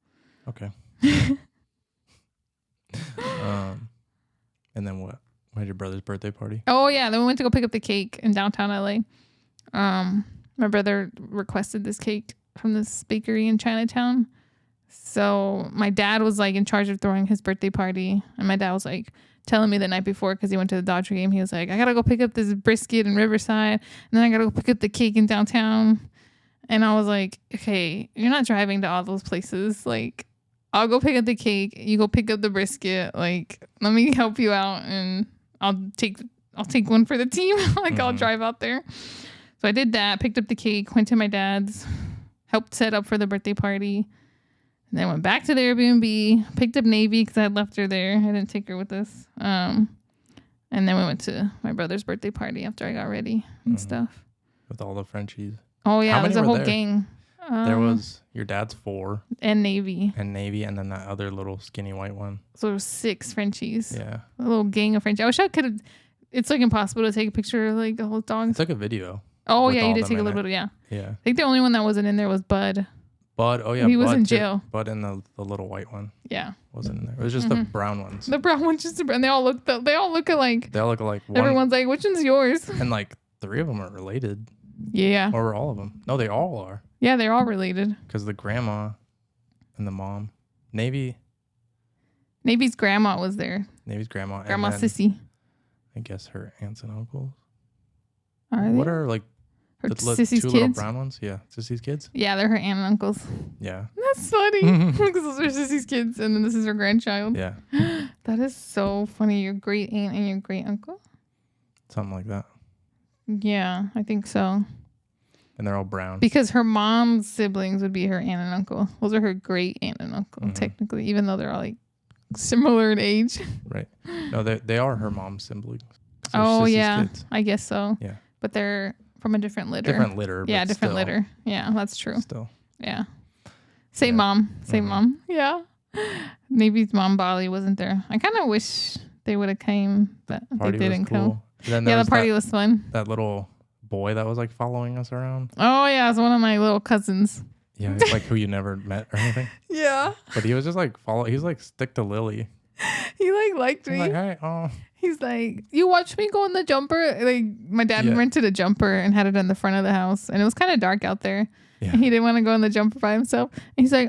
Speaker 1: Okay. And then what? We had your brother's birthday party?
Speaker 2: Oh, yeah. Then we went to go pick up the cake in downtown LA. My brother requested this cake from this bakery in Chinatown. So my dad was like in charge of throwing his birthday party. And my dad was like telling me the night before because he went to the Dodger game. He was like, I got to go pick up this brisket in Riverside. And then I got to go pick up the cake in downtown. And I was like, okay, you're not driving to all those places. Like, I'll go pick up the cake. You go pick up the brisket. Like, let me help you out. And I'll take I'll take one for the team. Like I'll
Speaker 1: Mhm.
Speaker 2: drive out there. So I did that, picked up the cake, went to my dad's, helped set up for the birthday party. And then went back to the Airbnb, picked up Navy because I had left her there. I didn't take her with us. And then we went to my brother's birthday party after I got ready and stuff.
Speaker 1: With all the Frenchies.
Speaker 2: Oh, yeah.
Speaker 1: How
Speaker 2: It was
Speaker 1: many
Speaker 2: a
Speaker 1: were
Speaker 2: whole
Speaker 1: there?
Speaker 2: gang.
Speaker 1: There was your dad's 4
Speaker 2: And Navy.
Speaker 1: and Navy, and then that other little skinny white one.
Speaker 2: So there was 6 Frenchies.
Speaker 1: Yeah.
Speaker 2: A little gang of Frenchies. I wish I could have. It's like impossible to take a picture of like the whole
Speaker 1: I
Speaker 2: dogs.
Speaker 1: took a video.
Speaker 2: Oh,
Speaker 1: with
Speaker 2: yeah.
Speaker 1: all
Speaker 2: You did
Speaker 1: them
Speaker 2: take a
Speaker 1: in
Speaker 2: little
Speaker 1: it.
Speaker 2: bit. Yeah.
Speaker 1: Yeah.
Speaker 2: I think the only one that wasn't in there was Bud.
Speaker 1: Bud. Oh, yeah.
Speaker 2: He was
Speaker 1: Bud
Speaker 2: in
Speaker 1: too.
Speaker 2: jail.
Speaker 1: Bud and the little white one
Speaker 2: Yeah.
Speaker 1: wasn't in there. It was just the brown ones.
Speaker 2: The brown one's just and they all look alike.
Speaker 1: They all look like one.
Speaker 2: Everyone's like, which one's yours?
Speaker 1: And like 3 of them are related.
Speaker 2: Yeah.
Speaker 1: Or were all of them? No, they all are.
Speaker 2: Yeah, they're all related.
Speaker 1: Because the grandma and the mom. Navy's
Speaker 2: grandma was there.
Speaker 1: grandma.
Speaker 2: Grandma
Speaker 1: and then,
Speaker 2: Sissy.
Speaker 1: I guess her aunts and uncles.
Speaker 2: Are they?
Speaker 1: What are like
Speaker 2: her
Speaker 1: the
Speaker 2: Sissy's
Speaker 1: 2 little
Speaker 2: kids?
Speaker 1: brown ones? Yeah. Sissy's kids?
Speaker 2: Yeah, they're her aunt and uncles.
Speaker 1: Yeah.
Speaker 2: That's funny. Because those are Sissy's kids and then this is her grandchild.
Speaker 1: Yeah.
Speaker 2: That is so funny. Your great aunt and your great uncle?
Speaker 1: Something like that.
Speaker 2: Yeah, I think so.
Speaker 1: And they're all brown.
Speaker 2: Because her mom's siblings would be her aunt and uncle. Those are her great aunt and uncle, technically, even though they're all like similar in age.
Speaker 1: Right. No, they are her mom's siblings. They're
Speaker 2: Oh,
Speaker 1: Sissy's
Speaker 2: yeah.
Speaker 1: kids.
Speaker 2: I guess so.
Speaker 1: Yeah.
Speaker 2: But they're from a different litter.
Speaker 1: Different litter.
Speaker 2: Yeah,
Speaker 1: but
Speaker 2: different
Speaker 1: still,
Speaker 2: litter. Yeah, that's true.
Speaker 1: Still.
Speaker 2: Yeah. Same
Speaker 1: Yeah.
Speaker 2: mom. Same
Speaker 1: Mhm.
Speaker 2: mom. Yeah. Navy's mom, Bali, wasn't there. I kind of wish they would have came, but
Speaker 1: Party
Speaker 2: they didn't
Speaker 1: was cool. And then
Speaker 2: come. Yeah,
Speaker 1: there
Speaker 2: the party
Speaker 1: was
Speaker 2: was fun.
Speaker 1: that little boy that was like following us around.
Speaker 2: Oh, yeah. It's one of my little cousins.
Speaker 1: Yeah, it's like who you never met or anything.
Speaker 2: Yeah.
Speaker 1: But he was just like he was like stick to Lily.
Speaker 2: He liked
Speaker 1: He's
Speaker 2: me.
Speaker 1: like, hey, oh.
Speaker 2: He's like, you watch me go in the jumper. Like my dad
Speaker 1: Yeah.
Speaker 2: rented a jumper and had it in the front of the house, and it was kind of dark out there.
Speaker 1: Yeah.
Speaker 2: And he didn't want to go in the jumper by himself. And he's like,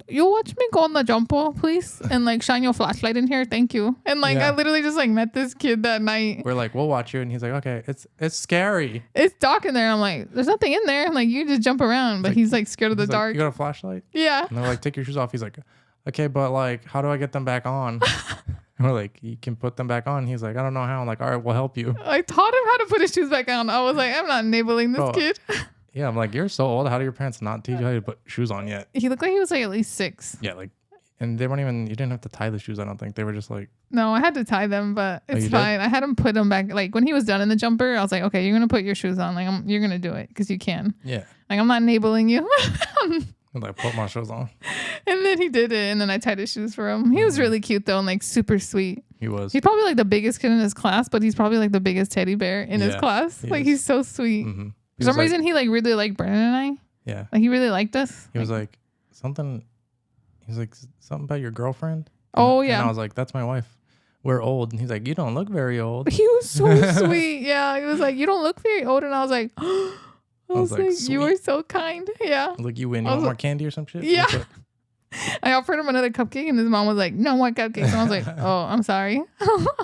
Speaker 2: you watch me go in the jumper, please, and like shine your flashlight in here, thank you. And like
Speaker 1: Yeah.
Speaker 2: I literally just like met this kid that night.
Speaker 1: We're like, we'll watch you, and he's like, okay, it's scary.
Speaker 2: It's dark in there. And I'm like, there's nothing in there. I'm like, you just jump around, but he's like scared of the
Speaker 1: He's like,
Speaker 2: dark.
Speaker 1: you got a flashlight?
Speaker 2: Yeah.
Speaker 1: And they're like, take your shoes off. He's like, okay, but like, how do I get them back on? And we're like, you can put them back on. He's like, I don't know how. I'm like, all right, we'll help you.
Speaker 2: I taught him how to put his shoes back on. I was like, I'm not enabling this
Speaker 1: Bro,
Speaker 2: kid.
Speaker 1: Yeah, I'm like, you're so old. How do your parents not teach you how to put shoes on yet?
Speaker 2: He looked like he was like at least 6.
Speaker 1: Yeah, like, and they weren't even. You didn't have to tie the shoes. I don't think they were just like.
Speaker 2: No, I had to tie them, but
Speaker 1: Oh,
Speaker 2: it's
Speaker 1: you did?
Speaker 2: fine. I had him put them back. Like when he was done in the jumper, I was like, okay, you're gonna put your shoes on. Like you're gonna do it because you can.
Speaker 1: Yeah.
Speaker 2: Like I'm not enabling you.
Speaker 1: I'm like, put my shoes on.
Speaker 2: And then he did it, and then I tied his shoes for him. He was really cute though, and like super sweet.
Speaker 1: He was.
Speaker 2: He's probably like the biggest kid in his class, but he's probably like the biggest teddy bear in his
Speaker 1: Yeah,
Speaker 2: class.
Speaker 1: he
Speaker 2: Like
Speaker 1: is.
Speaker 2: he's so sweet.
Speaker 1: Mm-hmm.
Speaker 2: For some reason, he like really liked Brennan and I.
Speaker 1: Yeah.
Speaker 2: Like he really liked us.
Speaker 1: He was like something. He was like something about your girlfriend.
Speaker 2: Oh,
Speaker 1: And
Speaker 2: yeah.
Speaker 1: I was like, that's my wife. We're old. And he's like, you don't look very old.
Speaker 2: He was so sweet. Yeah, he was like, you don't look very old, and I was like, I was like, you
Speaker 1: sweet.
Speaker 2: are so kind. Yeah.
Speaker 1: I was like, you win. You
Speaker 2: I
Speaker 1: want
Speaker 2: was
Speaker 1: more
Speaker 2: like-
Speaker 1: candy or some shit?
Speaker 2: Yeah.
Speaker 1: What's up?
Speaker 2: I offered him another cupcake, and his mom was like, no more cupcakes. And I was like, oh, I'm sorry.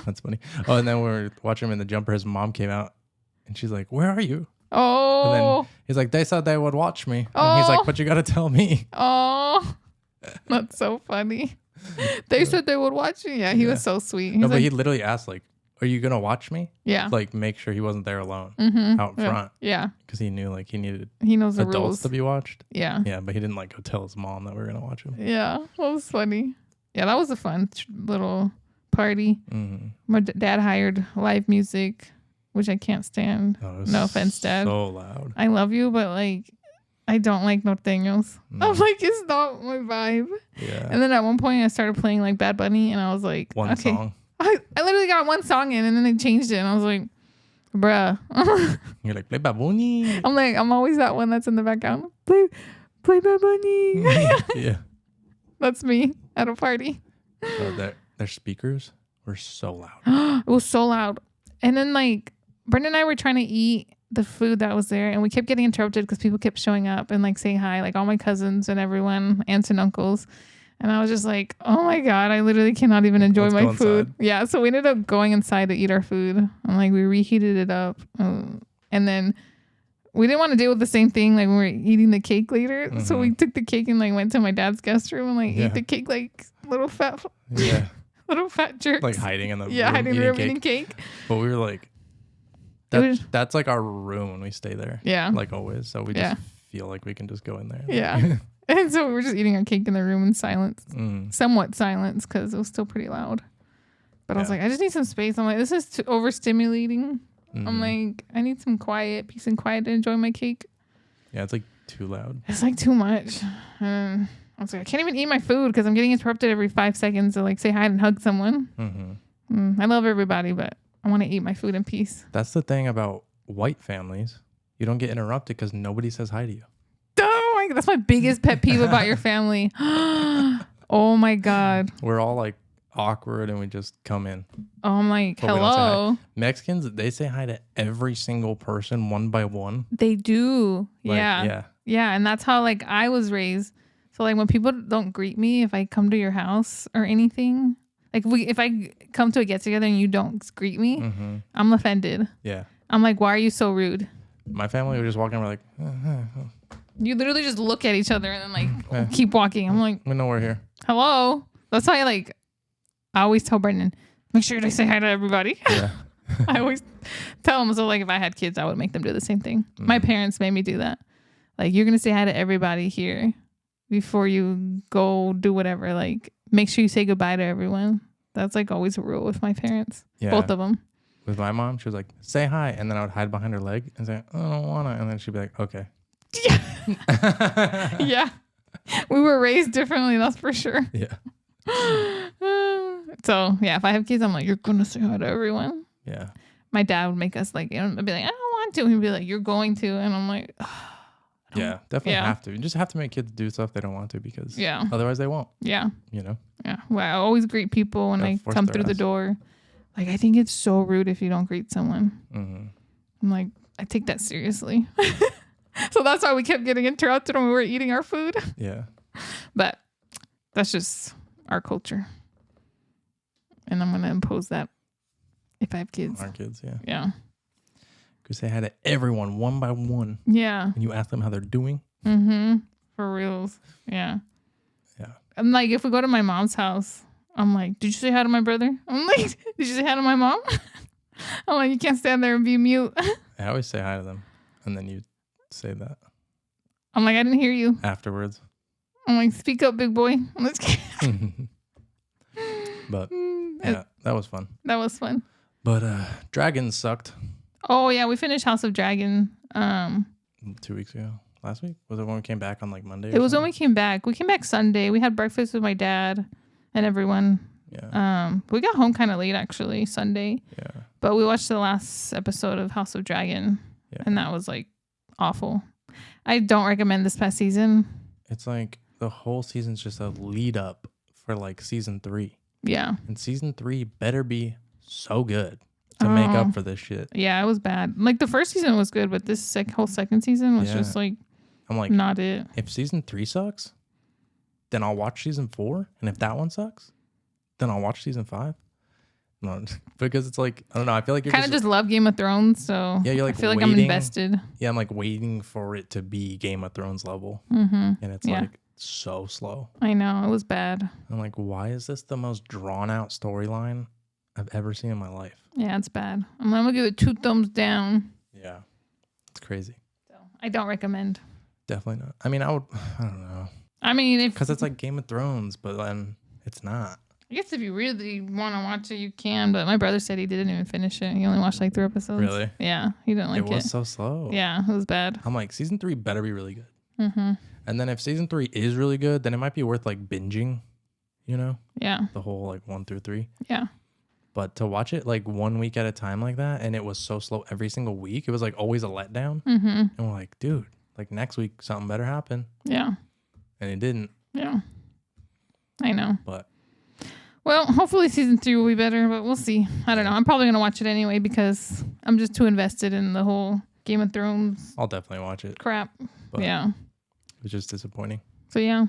Speaker 1: That's funny. Oh, and then when we were watching him in the jumper, his mom came out, and she's like, where are you? And
Speaker 2: Oh,
Speaker 1: then he's like, they said they would watch me. And he's
Speaker 2: Oh.
Speaker 1: like, but you got to tell me.
Speaker 2: oh, that's so funny. They said they would watch you. Yeah, he was so sweet. He's
Speaker 1: No, but
Speaker 2: like,
Speaker 1: he literally asked, like, are you going to watch me?
Speaker 2: yeah.
Speaker 1: Like, make sure he wasn't there alone out
Speaker 2: Yeah.
Speaker 1: front.
Speaker 2: Yeah,
Speaker 1: Because he knew, like, he needed
Speaker 2: he knows the
Speaker 1: adults
Speaker 2: rules.
Speaker 1: to be watched.
Speaker 2: Yeah.
Speaker 1: Yeah, but he didn't, like, go tell his mom that we were going to watch him.
Speaker 2: Yeah, that was funny. Yeah, that was a fun little party.
Speaker 1: Mm-hmm.
Speaker 2: My dad hired live music, which I can't stand. No offense, Dad.
Speaker 1: So loud.
Speaker 2: I love you, but like, I don't like norteños.
Speaker 1: No.
Speaker 2: I'm like, it's not my vibe.
Speaker 1: Yeah.
Speaker 2: And then at one point, I started playing like Bad Bunny, and I was like,
Speaker 1: One
Speaker 2: okay.
Speaker 1: song.
Speaker 2: I literally got one song in, and then they changed it, and I was like, bruh.
Speaker 1: You're like, play Babuni.
Speaker 2: I'm like, I'm always that one that's in the background. Play Bad Bunny.
Speaker 1: Yeah.
Speaker 2: That's me at a party.
Speaker 1: So their speakers were so loud.
Speaker 2: It was so loud. And then like Brendan and I were trying to eat the food that was there, and we kept getting interrupted because people kept showing up and like saying hi, like all my cousins and everyone, aunts and uncles. And I was just like, oh my God, I literally cannot even enjoy
Speaker 1: Let's
Speaker 2: my
Speaker 1: go
Speaker 2: food.
Speaker 1: inside.
Speaker 2: Yeah. So we ended up going inside to eat our food. And like we reheated it up. And then we didn't want to deal with the same thing like when we were eating the cake later. So we took the cake and like went to my dad's guest room and like ate the cake like little fat
Speaker 1: Yeah.
Speaker 2: jerks.
Speaker 1: Like hiding in the
Speaker 2: yeah,
Speaker 1: room
Speaker 2: hiding in the
Speaker 1: eating
Speaker 2: room
Speaker 1: cake.
Speaker 2: eating cake.
Speaker 1: But we were like, That's like our room when we stay there.
Speaker 2: Yeah.
Speaker 1: Like always. So we just feel like we can just go in there.
Speaker 2: Yeah. And so we're just eating our cake in the room in silence.
Speaker 1: Mm.
Speaker 2: Somewhat silence because it was still pretty loud. But I was like, I just need some space. I'm like, this is too overstimulating. I'm like, I need some peace and quiet to enjoy my cake.
Speaker 1: Yeah, it's like too loud.
Speaker 2: It's like too much. I was like, I can't even eat my food because I'm getting interrupted every 5 seconds to like say hi and hug someone. I love everybody, but I want to eat my food in peace.
Speaker 1: That's the thing about white families. You don't get interrupted because nobody says hi to you.
Speaker 2: Oh my, that's my biggest pet peeve about your family. Oh my God.
Speaker 1: We're all like awkward and we just come in.
Speaker 2: Oh, I'm like,
Speaker 1: But we don't say
Speaker 2: hello.
Speaker 1: hi. Mexicans, they say hi to every single person one by one.
Speaker 2: They do.
Speaker 1: Like,
Speaker 2: Yeah. Yeah. And that's how like I was raised. So like when people don't greet me, if I come to your house or anything, like if I come to a get together and you don't greet me, I'm offended.
Speaker 1: Yeah.
Speaker 2: I'm like, why are you so rude?
Speaker 1: My family would just walk in and we're like,
Speaker 2: You literally just look at each other and then like keep walking. I'm like,
Speaker 1: we know we're here.
Speaker 2: hello. That's why I always tell Brendan, make sure to say hi to everybody.
Speaker 1: Yeah.
Speaker 2: I always tell him. So like if I had kids, I would make them do the same thing. My parents made me do that. Like you're going to say hi to everybody here before you go do whatever. Like make sure you say goodbye to everyone. That's like always a rule with my parents.
Speaker 1: Yeah.
Speaker 2: Both of them.
Speaker 1: With my mom, she was like, say hi. And then I would hide behind her leg and say, I don't want to. And then she'd be like, okay.
Speaker 2: Yeah. Yeah. We were raised differently. That's for sure.
Speaker 1: Yeah.
Speaker 2: So yeah, if I have kids, I'm like, you're going to say hi to everyone.
Speaker 1: Yeah.
Speaker 2: My dad would make us like, I'd be like, I don't want to. He'd be like, you're going to. And I'm like,
Speaker 1: Yeah, definitely have to. You just have to make kids do stuff they don't want to because otherwise they won't.
Speaker 2: Yeah.
Speaker 1: You know?
Speaker 2: Yeah. Well, I always greet people when I come through the door. Like, I think it's so rude if you don't greet someone. I'm like, I take that seriously. So that's why we kept getting interrupted when we were eating our food.
Speaker 1: Yeah.
Speaker 2: But that's just our culture. And I'm going to impose that if I have kids.
Speaker 1: Our kids, yeah.
Speaker 2: Yeah.
Speaker 1: Because they had it everyone one by one.
Speaker 2: Yeah.
Speaker 1: And you ask them how they're doing.
Speaker 2: For reals. Yeah.
Speaker 1: Yeah.
Speaker 2: And like, if we go to my mom's house, I'm like, did you say hi to my brother? I'm like, did you say hi to my mom? I'm like, you can't stand there and be mute.
Speaker 1: I always say hi to them. And then you say that.
Speaker 2: I'm like, I didn't hear you.
Speaker 1: Afterwards.
Speaker 2: I'm like, speak up, big boy. Let's get
Speaker 1: But yeah, that was fun.
Speaker 2: That was fun.
Speaker 1: But Dragons sucked.
Speaker 2: Oh yeah, we finished House of Dragon
Speaker 1: 2 weeks ago. Last week? Was it when we came back on like Monday?
Speaker 2: It was when we came back. We came back Sunday. We had breakfast with my dad and everyone.
Speaker 1: Yeah.
Speaker 2: We got home kind of late actually, Sunday.
Speaker 1: Yeah.
Speaker 2: But we watched the last episode of House of Dragon. Yeah. And that was like awful. I don't recommend this past season.
Speaker 1: It's like the whole season's just a lead up for like season 3.
Speaker 2: Yeah.
Speaker 1: And season 3 better be so good to make up for this shit.
Speaker 2: Yeah, it was bad. Like the first season was good, but this whole second season was just like,
Speaker 1: I'm like,
Speaker 2: not it.
Speaker 1: If season 3 sucks, then I'll watch season 4. And if that one sucks, then I'll watch season 5. No, because it's like, I don't know. I feel like you're
Speaker 2: kind of just love Game of Thrones. So
Speaker 1: yeah, you're like,
Speaker 2: I feel like I'm invested.
Speaker 1: Yeah, I'm like waiting for it to be Game of Thrones level. And it's like so slow.
Speaker 2: I know. It was bad.
Speaker 1: I'm like, why is this the most drawn out storyline I've ever seen in my life?
Speaker 2: Yeah, it's bad. I'm going to give it 2 thumbs down.
Speaker 1: Yeah. It's crazy.
Speaker 2: So I don't recommend.
Speaker 1: Definitely not. I mean, I don't know.
Speaker 2: I mean,
Speaker 1: because it's like Game of Thrones, but then it's not.
Speaker 2: I guess if you really want to watch it, you can. But my brother said he didn't even finish it. He only watched like 3 episodes.
Speaker 1: Really?
Speaker 2: Yeah, he didn't like it.
Speaker 1: It was so slow.
Speaker 2: Yeah, it was bad.
Speaker 1: I'm like, season 3 better be really good. And then if season 3 is really good, then it might be worth like binging, you know?
Speaker 2: Yeah.
Speaker 1: The whole like 1 through 3.
Speaker 2: Yeah.
Speaker 1: But to watch it like 1 week at a time like that, and it was so slow every single week, it was like always a letdown. And we're like, dude, like next week something better happen.
Speaker 2: Yeah.
Speaker 1: And it didn't.
Speaker 2: Yeah. I know.
Speaker 1: But
Speaker 2: well, hopefully season 3 will be better, but we'll see. I don't know. I'm probably going to watch it anyway because I'm just too invested in the whole Game of Thrones.
Speaker 1: I'll definitely watch it.
Speaker 2: Crap.
Speaker 1: But
Speaker 2: yeah.
Speaker 1: It was just disappointing.
Speaker 2: So, yeah.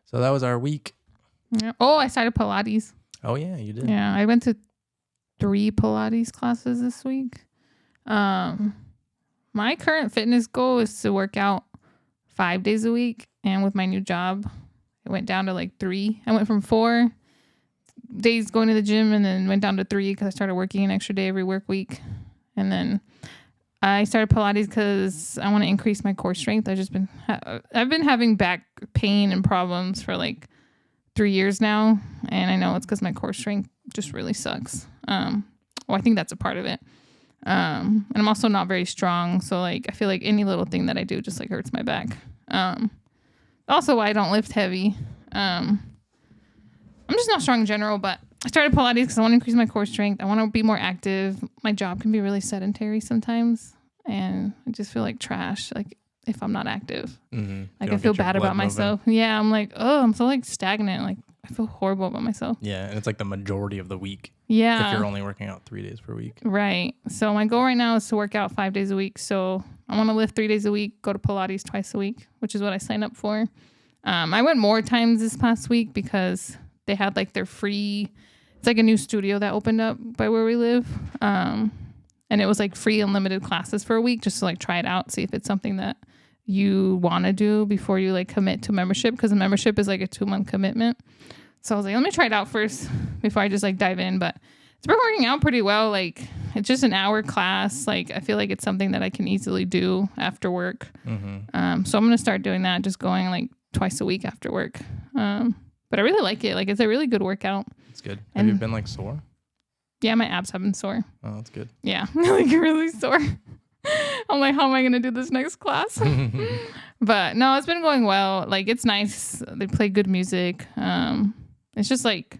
Speaker 1: So that was our week.
Speaker 2: Yeah. Oh, I started Pilates.
Speaker 1: Oh, yeah, you did.
Speaker 2: Yeah. I went to 3 Pilates classes this week. My current fitness goal is to work out 5 days a week. And with my new job, it went down to like 3. I went from 4 days going to the gym and then went down to 3 because I started working an extra day every work week. And then I started Pilates because I want to increase my core strength. I've been having back pain and problems for like 3 years now. And I know it's because my core strength just really sucks. Well, I think that's a part of it. And I'm also not very strong. So like, I feel like any little thing that I do just like hurts my back. Also why I don't lift heavy. I'm just not strong in general, but I started Pilates because I want to increase my core strength. I want to be more active. My job can be really sedentary sometimes, and I just feel like trash. Like if I'm not active, like I feel bad about myself. Yeah, I'm like, oh, I'm so like stagnant. Like I feel horrible about myself.
Speaker 1: Yeah, and it's like the majority of the week.
Speaker 2: Yeah,
Speaker 1: if you're only working out 3 days per week.
Speaker 2: Right. So my goal right now is to work out 5 days a week. So I want to lift 3 days a week, go to Pilates twice a week, which is what I signed up for. I went more times this past week because they had like their free. It's like a new studio that opened up by where we live. And it was like free unlimited classes for a week just to like try it out, see if it's something that you want to do before you like commit to membership, because a membership is like a 2-month commitment. So I was like, let me try it out first before I just like dive in. But it's been working out pretty well. Like it's just an hour class. Like I feel like it's something that I can easily do after work. So I'm going to start doing that, just going like twice a week after work. But I really like it. Like it's a really good workout.
Speaker 1: It's good. Have you been like sore?
Speaker 2: Yeah, my abs have been sore.
Speaker 1: Oh, that's good.
Speaker 2: Yeah, like really sore. I'm like, how am I going to do this next class? But no, it's been going well. Like it's nice. They play good music. It's just like,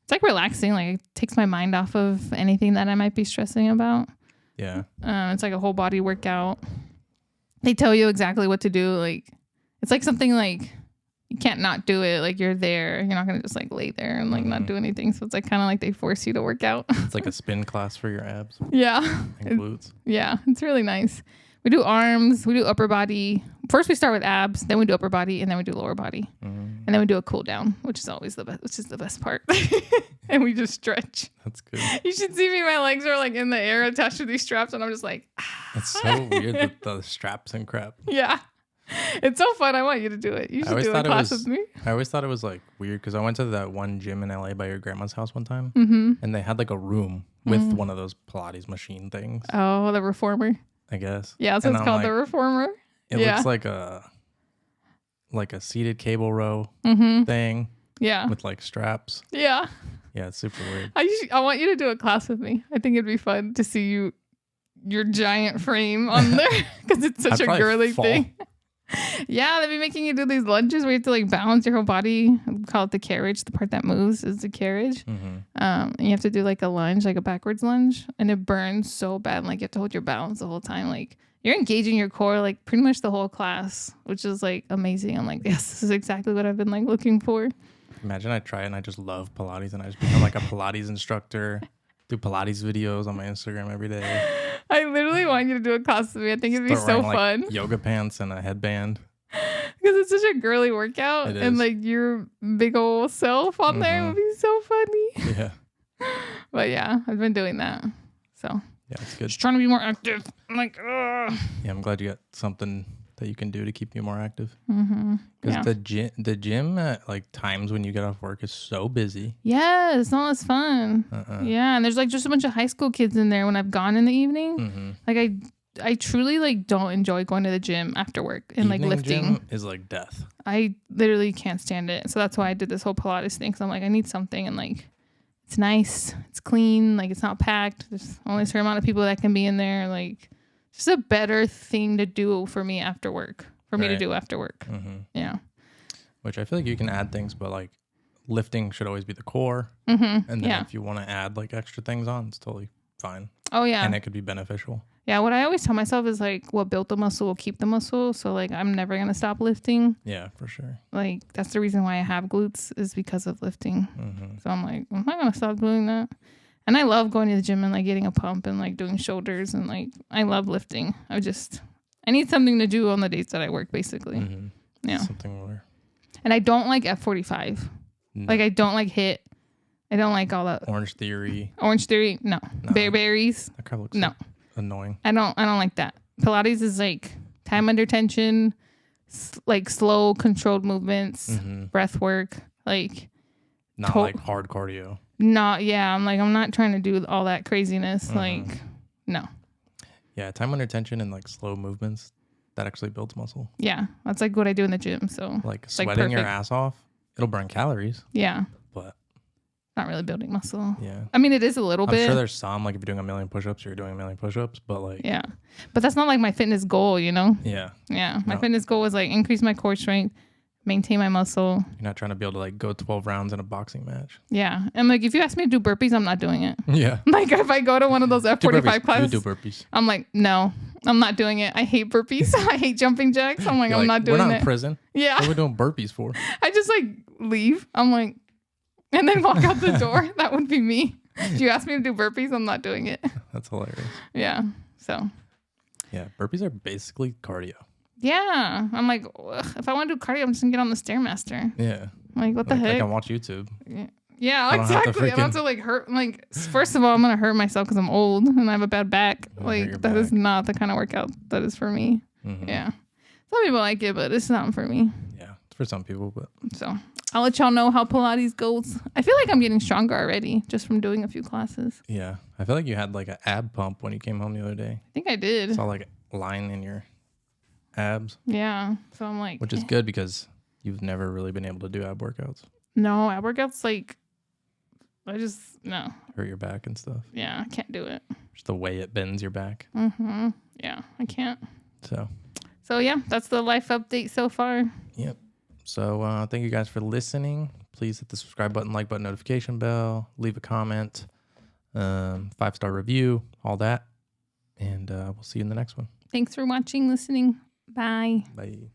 Speaker 2: it's like relaxing. Like it takes my mind off of anything that I might be stressing about.
Speaker 1: Yeah.
Speaker 2: It's like a whole body workout. They tell you exactly what to do. Like it's like something like you can't not do it. Like you're there. You're not going to just like lay there and like not do anything. So it's like kind of like they force you to work out.
Speaker 1: It's like a spin class for your abs.
Speaker 2: Yeah.
Speaker 1: And glutes.
Speaker 2: Yeah. It's really nice. We do arms. We do upper body. First we start with abs. Then we do upper body. And then we do lower body. And then we do a cool down, which is always the best, which is the best part. And we just stretch.
Speaker 1: That's good.
Speaker 2: You should see me. My legs are like in the air attached to these straps. And I'm just like,
Speaker 1: It's so weird with the straps and crap.
Speaker 2: Yeah. It's so fun. I want you to do it. You should do a class with me.
Speaker 1: I always thought it was like weird because I went to that one gym in LA by your grandma's house one time. And they had like a room with one of those Pilates machine things.
Speaker 2: Oh, the reformer.
Speaker 1: I guess.
Speaker 2: Yeah, so it's called the reformer.
Speaker 1: It looks like a seated cable row thing.
Speaker 2: Yeah.
Speaker 1: With like straps.
Speaker 2: Yeah.
Speaker 1: Yeah, it's super weird.
Speaker 2: I want you to do a class with me. I think it'd be fun to see your giant frame on there because it's such a girly thing. Yeah, they'd be making you do these lunges where you have to like balance your whole body. We call it the carriage. The part that moves is the carriage. And you have to do like a lunge, like a backwards lunge, and it burns so bad. Like you have to hold your balance the whole time. Like you're engaging your core like pretty much the whole class, which is like amazing. I'm like, yes, this is exactly what I've been like looking for.
Speaker 1: Imagine I try it and I just love Pilates and I just become like a Pilates instructor, do Pilates videos on my Instagram every day.
Speaker 2: I literally want you to do a class with me. I think it'd be so fun.
Speaker 1: Like yoga pants and a headband.
Speaker 2: Because it's such a girly workout. And like your big old self on there would be so funny.
Speaker 1: Yeah.
Speaker 2: But yeah, I've been doing that. So
Speaker 1: yeah, it's good.
Speaker 2: Just trying to be more active. I'm like, ugh.
Speaker 1: Yeah, I'm glad you got something that you can do to keep you more active. Because the gym at like times when you get off work is so busy.
Speaker 2: Yeah, it's not as fun. Yeah, and there's like just a bunch of high school kids in there when I've gone in the evening. Like I truly like don't enjoy going to the gym after work and
Speaker 1: Evening
Speaker 2: like lifting.
Speaker 1: Gym is like death.
Speaker 2: I literally can't stand it. So that's why I did this whole Pilates thing. Because I'm like, I need something and like it's nice, it's clean, like it's not packed. There's only a certain amount of people that can be in there. Like just a better thing to do for me after work. For me to do after work. Yeah.
Speaker 1: Which I feel like you can add things, but like lifting should always be the core. And then if you want to add like extra things on, it's totally fine.
Speaker 2: Oh yeah.
Speaker 1: And it could be beneficial.
Speaker 2: Yeah, what I always tell myself is like what built the muscle will keep the muscle. So like I'm never gonna stop lifting.
Speaker 1: Yeah, for sure.
Speaker 2: Like that's the reason why I have glutes is because of lifting. So I'm like, I'm not gonna stop doing that. And I love going to the gym and like getting a pump and like doing shoulders and like I love lifting. I need something to do on the days that I work basically. Yeah.
Speaker 1: Something more.
Speaker 2: And I don't like F45. No. Like I don't like HIIT. I don't like all that.
Speaker 1: Orange Theory.
Speaker 2: No. Berries.
Speaker 1: That kind of looks
Speaker 2: no.
Speaker 1: Like annoying.
Speaker 2: I don't like that. Pilates is like time under tension, like slow controlled movements, breath work, like
Speaker 1: not like hard cardio.
Speaker 2: I'm like I'm not trying to do all that craziness. Like no.
Speaker 1: Yeah, time under tension and like slow movements that actually builds muscle.
Speaker 2: Yeah, that's like what I do in the gym. So
Speaker 1: Like
Speaker 2: it's like
Speaker 1: sweating your
Speaker 2: perfect.
Speaker 1: ass off, it'll burn calories,
Speaker 2: Yeah,
Speaker 1: but
Speaker 2: not really building muscle.
Speaker 1: yeah.
Speaker 2: I mean, it is a little
Speaker 1: I'm
Speaker 2: bit.
Speaker 1: sure there's some, like if you're doing a million push-ups, you're doing a million push-ups, but like,
Speaker 2: Yeah, but that's not like my fitness goal, you know?
Speaker 1: yeah,
Speaker 2: Yeah, my
Speaker 1: No.
Speaker 2: fitness goal was like increase my core strength, maintain my muscle.
Speaker 1: you're not trying to be able to like go 12 rounds in a boxing match.
Speaker 2: Yeah, and like if you ask me to do burpees, I'm not doing it.
Speaker 1: Yeah.
Speaker 2: Like if I go to one of those
Speaker 1: Do
Speaker 2: F45
Speaker 1: burpees.
Speaker 2: classes,
Speaker 1: You do burpees.
Speaker 2: I'm like, no, I'm not doing it. I hate burpees. I hate jumping jacks. I'm like,
Speaker 1: You're
Speaker 2: I'm not doing
Speaker 1: We're not
Speaker 2: it.
Speaker 1: in prison.
Speaker 2: Yeah,
Speaker 1: What are we doing burpees for?
Speaker 2: I just like leave. I'm like, and then walk out the door. That would be me. If you ask me to do burpees, I'm not doing it.
Speaker 1: That's hilarious.
Speaker 2: Yeah. So
Speaker 1: Yeah, burpees are basically cardio.
Speaker 2: yeah, I'm like, ugh, if I want to do cardio, I'm just gonna get on the Stairmaster.
Speaker 1: Yeah.
Speaker 2: Like, what the
Speaker 1: Like, I
Speaker 2: heck?
Speaker 1: can watch YouTube.
Speaker 2: Yeah,
Speaker 1: I don't have to
Speaker 2: exactly. I'm about to like hurt. Like, first of all, I'm gonna hurt myself because I'm old and I have a bad back.
Speaker 1: Oh, hurt your
Speaker 2: Like, that is
Speaker 1: back.
Speaker 2: not the kind of workout that is for me.
Speaker 1: Mhm.
Speaker 2: Yeah. Some people like it, but it's not for me.
Speaker 1: Yeah, it's for some people, but
Speaker 2: So I'll let y'all know how Pilates goes. I feel like I'm getting stronger already just from doing a few classes.
Speaker 1: yeah. I feel like you had like an ab pump when you came home the other day.
Speaker 2: I think I did.
Speaker 1: Saw like a line in your abs,
Speaker 2: Yeah. So I'm like,
Speaker 1: which is good because you've never really been able to do ab workouts.
Speaker 2: no, ab workouts, like, no.
Speaker 1: Hurt your back and stuff.
Speaker 2: Yeah, I can't do it.
Speaker 1: Just the way it bends your back.
Speaker 2: Mm-hmm. Yeah, I can't.
Speaker 1: So,
Speaker 2: Yeah, that's the life update so far.
Speaker 1: yep. So, thank you guys for listening. Please hit the subscribe button, like button, notification bell, leave a comment, 5-star review, all that. And we'll see you in the next one.
Speaker 2: Thanks for watching, listening. Bye.
Speaker 1: Bye.